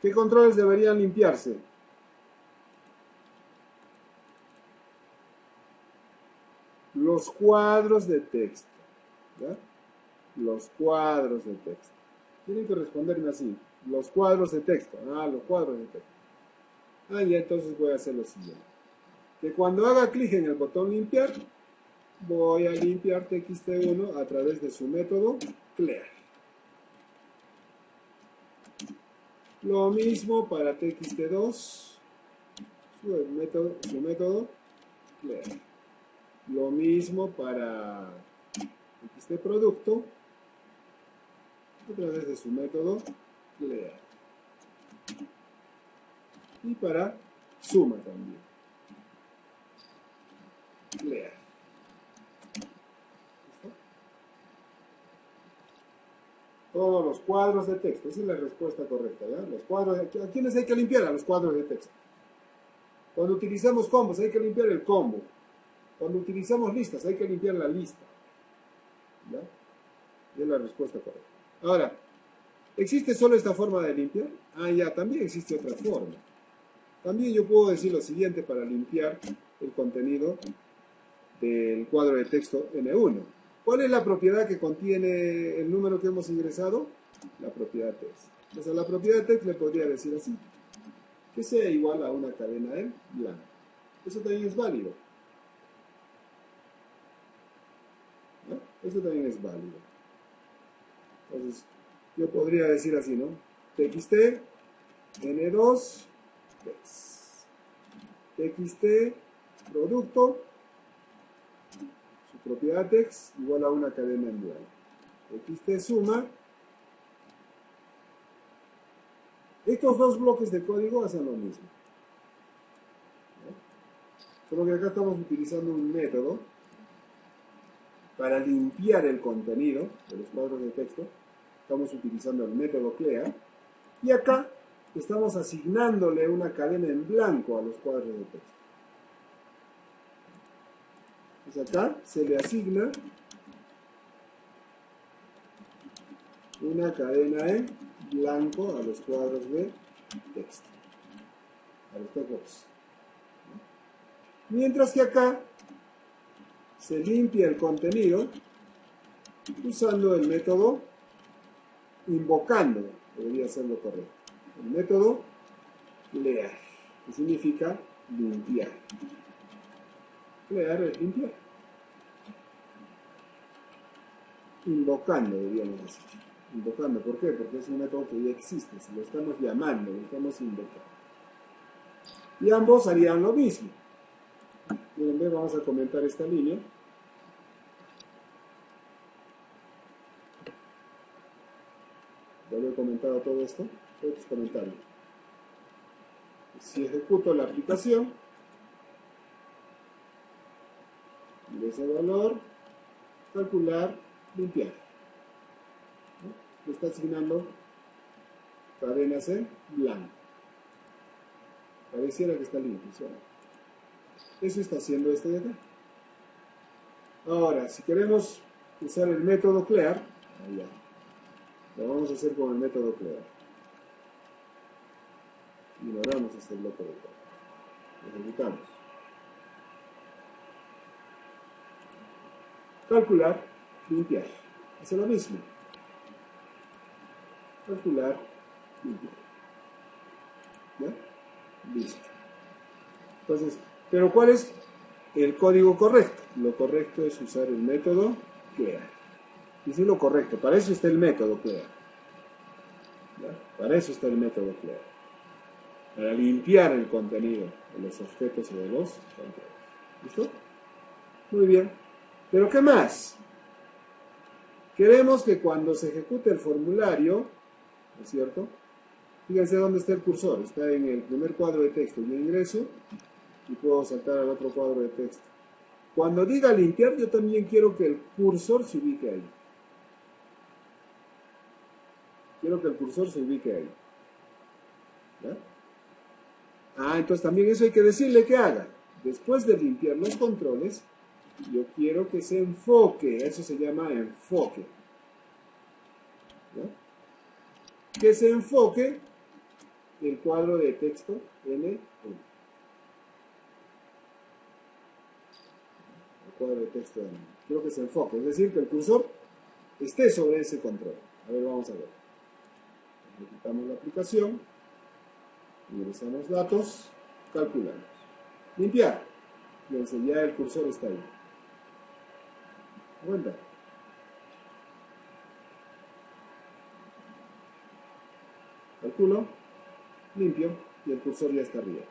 ¿Qué controles deberían limpiarse? Los cuadros de texto. ¿Ya? Los cuadros de texto. Tienen que responderme así. Los cuadros de texto. Los cuadros de texto. Ya entonces voy a hacer lo siguiente. Que cuando haga clic en el botón limpiar, voy a limpiar txt1 a través de su método clear. Lo mismo para txt2, su método clear. Lo mismo para txtProducto a través de su método clear. Y para suma también. Clear. ¿Listo? Todos los cuadros de texto. Esa es la respuesta correcta, ¿ya? Los cuadros ¿a quiénes hay que limpiar? A los cuadros de texto. Cuando utilizamos combos hay que limpiar el combo. Cuando utilizamos listas hay que limpiar la lista. ¿Ya? Y es la respuesta correcta. Ahora, ¿existe solo esta forma de limpiar? Ya, también existe otra forma. También yo puedo decir lo siguiente para limpiar el contenido del cuadro de texto N1. ¿Cuál es la propiedad que contiene el número que hemos ingresado? La propiedad text. Entonces a la propiedad text le podría decir así, que sea igual a una cadena en blanco. Eso también es válido. ¿No? Eso también es válido. Entonces yo podría decir así, ¿no? txt n2 text. txt producto, su propiedad text igual a una cadena en blanco. txt suma. Estos dos bloques de código hacen lo mismo. ¿No? Solo que acá estamos utilizando un método para limpiar el contenido de los cuadros de texto. Estamos utilizando el método clear. Y acá estamos asignándole una cadena en blanco a los cuadros de texto. Pues acá se le asigna una cadena en blanco a los cuadros de texto, a los textbox. Mientras que acá se limpia el contenido usando el método invocando, debería ser lo correcto, el método clear, que significa limpiar. Clear es limpiar. Invocando, deberíamos decir. Invocando, ¿por qué? Porque es un método que ya existe, si lo estamos llamando, lo estamos invocando. Y ambos harían lo mismo. Miren, vamos a comentar esta línea. Ya lo he comentado todo esto, otros comentarios. Si ejecuto la aplicación, de ese valor, calcular, limpiar. ¿No? Le está asignando cadenas en blanco. Pareciera que está limpio. Eso está haciendo este de acá. Ahora, si queremos usar el método clear, allá. Lo vamos a hacer con el método clear. Ignoramos este bloque de código. Ejecutamos. Calcular, limpiar. Hace lo mismo. Calcular, limpiar. ¿Ya? Listo. Entonces, ¿pero cuál es el código correcto? Lo correcto es usar el método clear. Y sí, lo correcto. Para eso está el método clear. ¿Ya? Para eso está el método clear. Para limpiar el contenido de los objetos y de los controles. ¿Listo? Muy bien. ¿Pero qué más? Queremos que cuando se ejecute el formulario, ¿no es cierto? Fíjense dónde está el cursor. Está en el primer cuadro de texto. Yo ingreso y puedo saltar al otro cuadro de texto. Cuando diga limpiar, yo también quiero que el cursor se ubique ahí. Quiero que el cursor se ubique ahí. ¿Ya? Entonces también eso hay que decirle que haga. Después de limpiar los controles, yo quiero que se enfoque. Eso se llama enfoque. ¿Ya? Que se enfoque el cuadro de texto N1. El cuadro de texto N1. Quiero que se enfoque. Es decir, que el cursor esté sobre ese control. A ver, vamos a ver. Ejecutamos la aplicación, ingresamos datos, calculamos. Limpiar. Entonces ya el cursor está ahí. ¿Cuenta? Calculo, limpio y el cursor ya está arriba.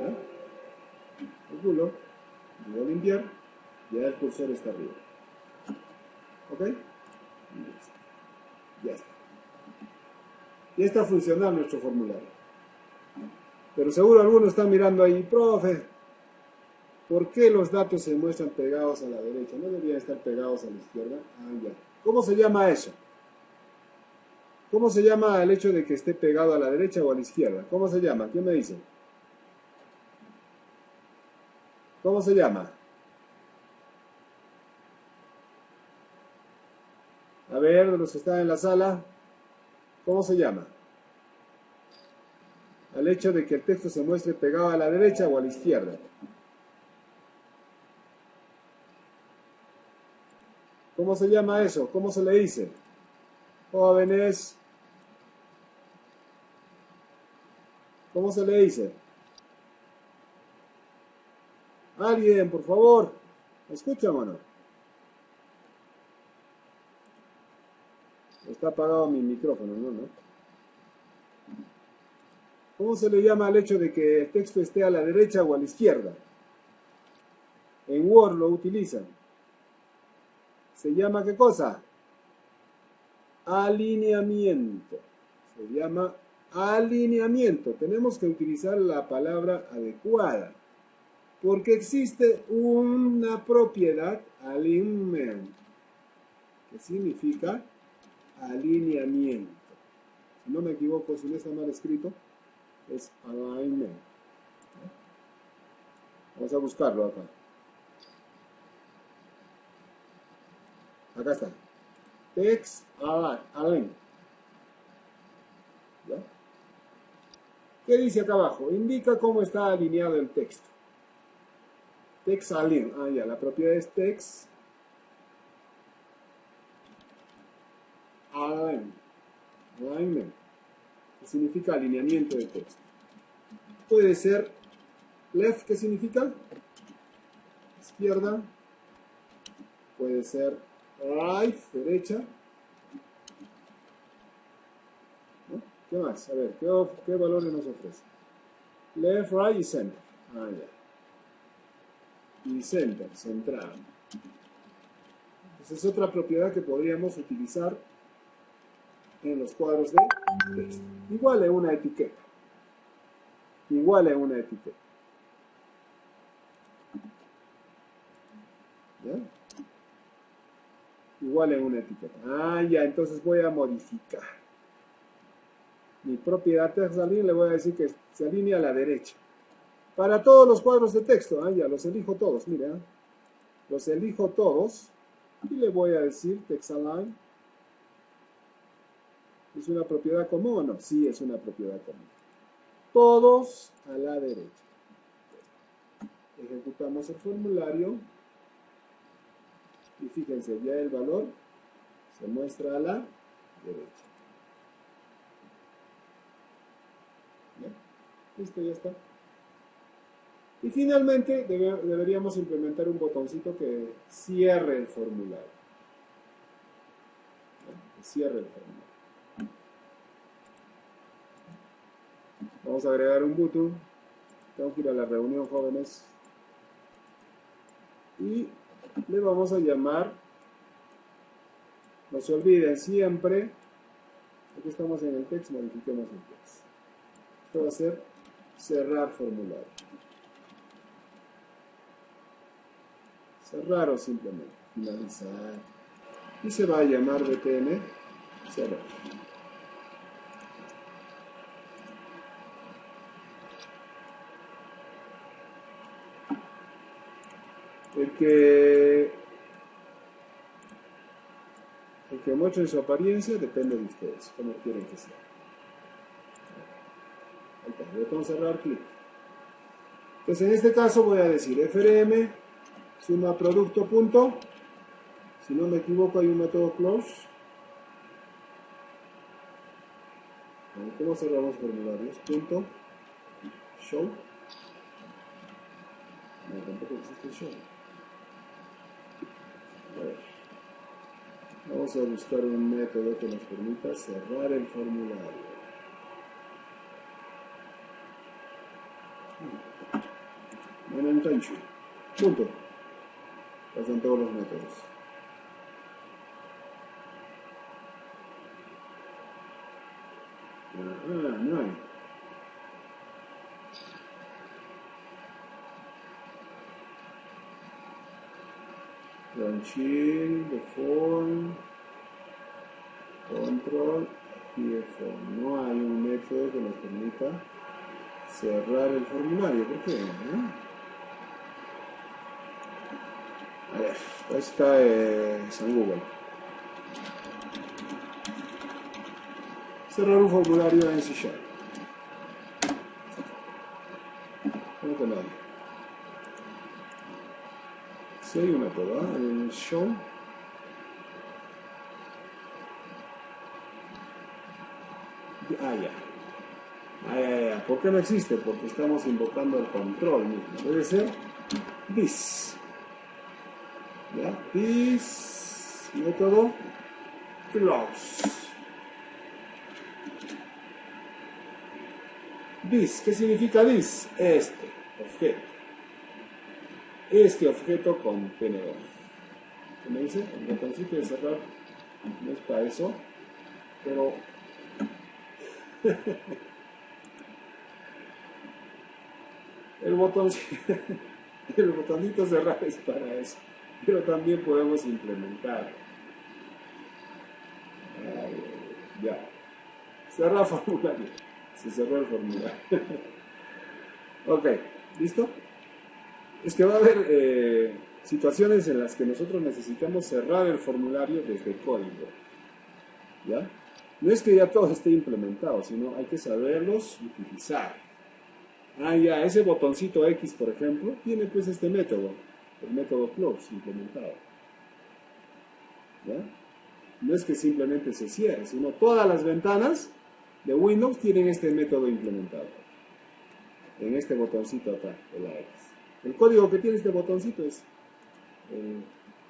¿Ya? Calculo, voy a limpiar, ya el cursor está arriba. ¿Ok? Ya está. Ya está funcionando nuestro formulario. Pero seguro algunos están mirando ahí, profe, ¿por qué los datos se muestran pegados a la derecha? ¿No deberían estar pegados a la izquierda? Ya. ¿Cómo se llama eso? ¿Cómo se llama el hecho de que esté pegado a la derecha o a la izquierda? ¿Cómo se llama? ¿Quién me dice? ¿Cómo se llama? A ver, de los que están en la sala, ¿cómo se llama? Al hecho de que el texto se muestre pegado a la derecha o a la izquierda. ¿Cómo se llama eso? ¿Cómo se le dice? Jóvenes, ¿cómo se le dice? Alguien, por favor, ¿me escuchan o no? Está apagado mi micrófono, ¿no? ¿Cómo se le llama al hecho de que el texto esté a la derecha o a la izquierda? En Word lo utilizan. ¿Se llama qué cosa? Alineamiento. Se llama alineamiento. Tenemos que utilizar la palabra adecuada. Porque existe una propiedad, alignment, que significa alineamiento. Si no me equivoco, si no está mal escrito, es alignment. Vamos a buscarlo acá. Acá está. Text align. ¿Ya? ¿Qué dice acá abajo? Indica cómo está alineado el texto. Text align. Ah, ya, la propiedad es text align. Alignment. Que significa alineamiento de texto. Puede ser left, ¿qué significa? Izquierda. Puede ser right, derecha. ¿No? ¿Qué más? A ver, ¿qué valores nos ofrece? Left, right y center. Ah, ya. Y center, centrado. Esa es otra propiedad que podríamos utilizar en los cuadros de texto. Igual a una etiqueta. Igual a una etiqueta. ¿Ya? Igual en una etiqueta. Ah, ya, entonces voy a modificar. Mi propiedad text align le voy a decir que se alinea a la derecha. Para todos los cuadros de texto, ah, ya, los elijo todos, mira. Los elijo todos y le voy a decir text align. ¿Es una propiedad común o no? Sí, es una propiedad común. Todos a la derecha. Ejecutamos el formulario. Y fíjense, ya el valor se muestra a la derecha. ¿Ya? Listo, ya está. Y finalmente deberíamos implementar un botoncito que cierre el formulario. ¿Ya? Que cierre el formulario. Vamos a agregar un botón. Tengo que ir a la reunión, jóvenes. Y le vamos a llamar, no se olviden siempre, aquí estamos en el text, modifiquemos el text. Esto va a ser cerrar formulario. Cerrar o simplemente finalizar. Y se va a llamar btn cerrar. El que muestre su apariencia depende de ustedes, como quieren que sea. Ahí está, botón cerrar, clic. Entonces en este caso voy a decir frm suma producto punto, si no me equivoco hay un método close. ¿Cómo cerramos formularios? Punto show. No, tampoco existe show. A ver. Vamos a buscar un método que nos permita cerrar el formulario. Punto. Pasan todos los métodos. No hay. Launching, default, control y default. No hay un método que nos permita cerrar el formulario. ¿Por qué? A ver, ahí está San Google. Cerrar un formulario en C#. ¿Cómo que no hay? Sí hay un método, el show. Ya. ¿Por qué no existe? Porque estamos invocando el control mismo. Debe ser this. ¿Ya? This método close. This, ¿qué significa this? Este objeto. Este objeto contenedor. ¿Qué me dice? El botoncito de cerrar no es para eso, pero el botoncito cerrar es para eso, pero también podemos implementar Ya. Cerra formulario. Se cerró el formulario. Ok, ¿listo? Es que va a haber situaciones en las que nosotros necesitamos cerrar el formulario desde el código. ¿Ya? No es que ya todo esté implementado, sino hay que saberlos utilizar. Ya, ese botoncito X, por ejemplo, tiene pues este método, el método close implementado. ¿Ya? No es que simplemente se cierre, sino todas las ventanas de Windows tienen este método implementado. En este botoncito acá, de la X. El código que tiene este botoncito es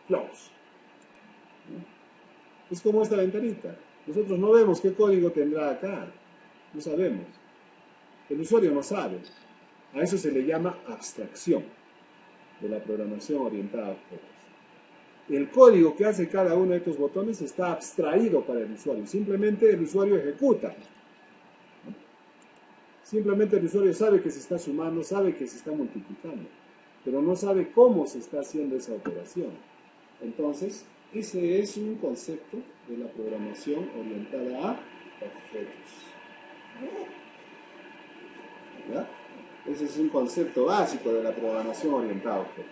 close. ¿No? Es como esta ventanita. Nosotros no vemos qué código tendrá acá. No sabemos. El usuario no sabe. A eso se le llama abstracción de la programación orientada a objetos. El código que hace cada uno de estos botones está abstraído para el usuario. Simplemente el usuario ejecuta. Simplemente el usuario sabe que se está sumando, sabe que se está multiplicando, pero no sabe cómo se está haciendo esa operación. Entonces, ese es un concepto de la programación orientada a objetos. ¿Ya? Ese es un concepto básico de la programación orientada a objetos.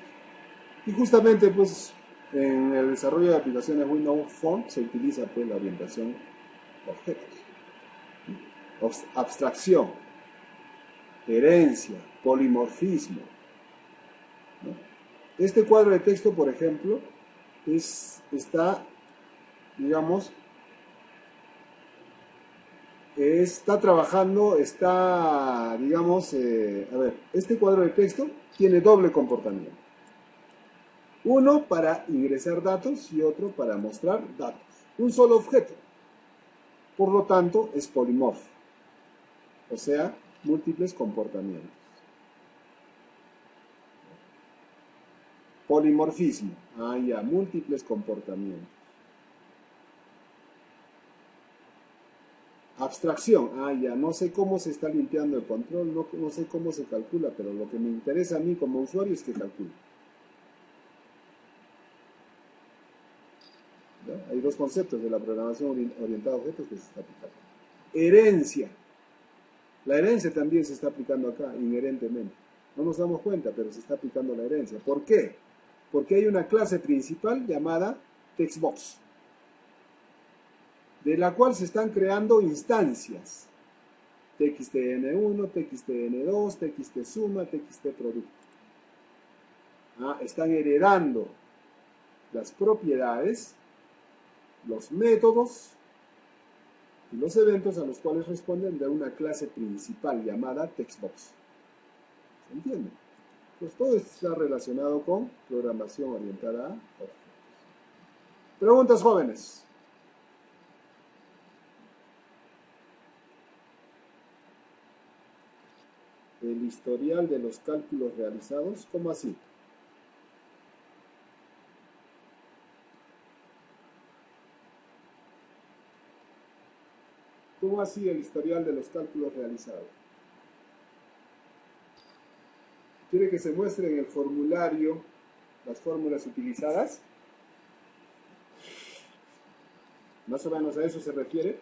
Y justamente, pues, en el desarrollo de aplicaciones Windows Phone se utiliza pues la orientación a objetos. Abstracción, herencia, polimorfismo. ¿No? Este cuadro de texto, por ejemplo, está trabajando, este cuadro de texto tiene doble comportamiento. Uno para ingresar datos y otro para mostrar datos. Un solo objeto. Por lo tanto, es polimorfo. O sea, múltiples comportamientos. Polimorfismo. Ya, múltiples comportamientos. Abstracción. Ya, no sé cómo se está limpiando el control, no sé cómo se calcula, pero lo que me interesa a mí como usuario es que calcule. ¿Ya? Hay dos conceptos de la programación orientada a objetos que se está aplicando. Herencia. La herencia también se está aplicando acá, inherentemente. No nos damos cuenta, pero se está aplicando la herencia. ¿Por qué? Porque hay una clase principal llamada textbox, de la cual se están creando instancias. txtn1, txtn2, txtsuma, txtproducto. Están heredando las propiedades, los métodos y los eventos a los cuales responden de una clase principal llamada textbox. ¿Se entiende? Pues todo está relacionado con programación orientada a objetos. Preguntas, jóvenes. El historial de los cálculos realizados, ¿cómo así? ¿Cómo así el historial de los cálculos realizados? ¿Quiere que se muestre en el formulario las fórmulas utilizadas? ¿Más o menos a eso se refiere?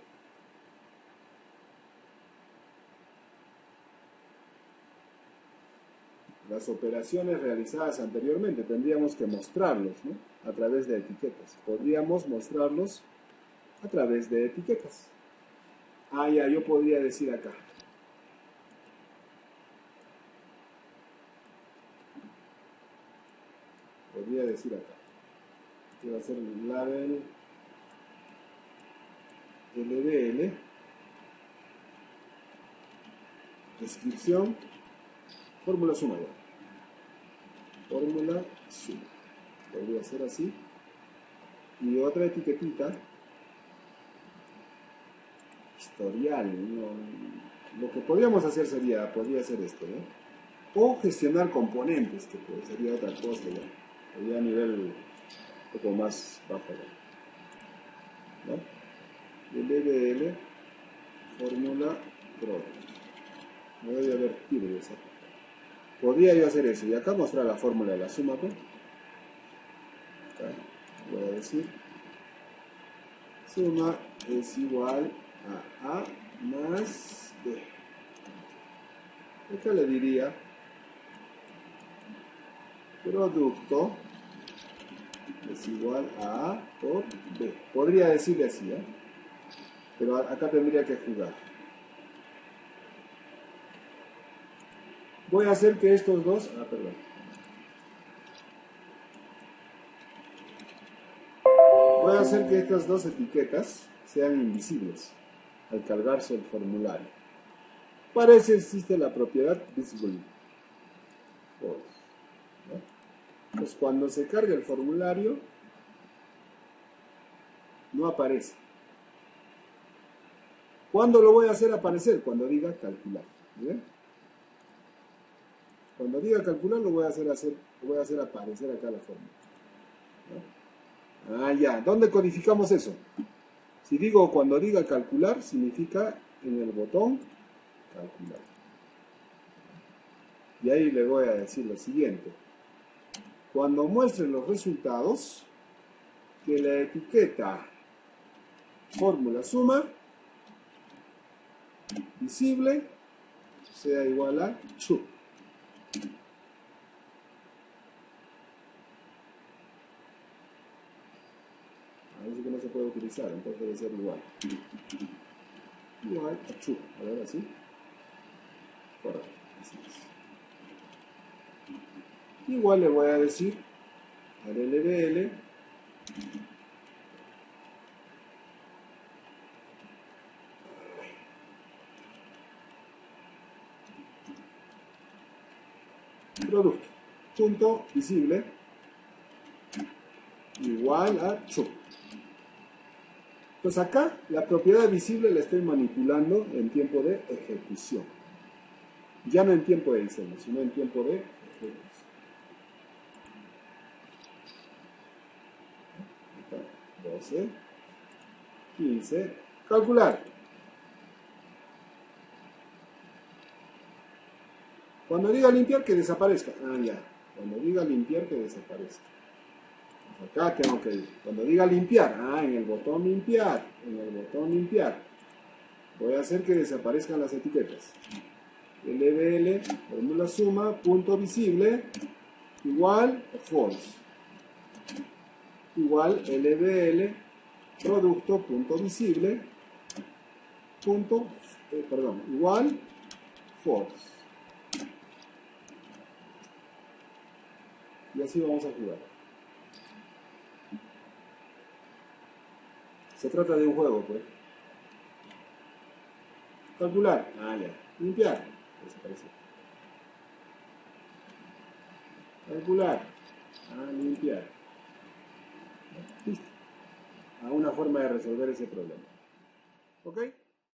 Las operaciones realizadas anteriormente tendríamos que mostrarlos, ¿no? A través de etiquetas. Podríamos mostrarlos a través de etiquetas. Ya, yo podría decir acá. Podría decir acá. Que va a ser el label LDL. Descripción. Fórmula suma ya. Fórmula suma. Podría ser así. Y otra etiquetita. Historial. Lo que podríamos hacer podría ser esto, ¿no? O gestionar componentes, que sería otra cosa ya. Sería a nivel un poco más bajo, ¿no? LDL, fórmula product. No debe haber tiro de esa. Podría yo hacer eso. Y acá mostrar la fórmula de la suma, pues. Acá voy a decir Suma es igual a A más B. Acá le diría producto es igual a A por B. Podría decirle así, ¿eh? Pero acá tendría que jugar. Voy a hacer que estos dos... perdón. Voy a hacer que estas dos etiquetas sean invisibles al cargarse el formulario. Para eso existe la propiedad visible. Pues cuando se carga el formulario, no aparece. ¿Cuándo lo voy a hacer aparecer? Cuando diga calcular. ¿Bien? Cuando diga calcular lo voy a hacer aparecer acá la fórmula. Ya. ¿Dónde codificamos eso? Si digo cuando diga calcular, significa en el botón calcular. Y ahí le voy a decir lo siguiente. Cuando muestre los resultados, que la etiqueta fórmula suma visible sea igual a true. Parece que no se puede utilizar, entonces debe ser igual. Igual a true. A ver, así. Correcto. Así es. Igual le voy a decir al LBL producto punto visible igual a true. Pues acá la propiedad visible la estoy manipulando en tiempo de ejecución. Ya no en tiempo de diseño, sino en tiempo de ejecución. 12, 15, calcular. Cuando diga limpiar, que desaparezca. Ya. Cuando diga limpiar, que desaparezca. Acá tengo que ir. Cuando diga limpiar, en el botón limpiar, voy a hacer que desaparezcan las etiquetas. LBL, fórmula suma, punto visible, igual false. Igual LBL, producto, punto visible, igual false. Y así vamos a jugar. Se trata de un juego, pues. Calcular. Ya. Limpiar. Desapareció. Calcular. Limpiar. Listo. Una forma de resolver ese problema. ¿Ok?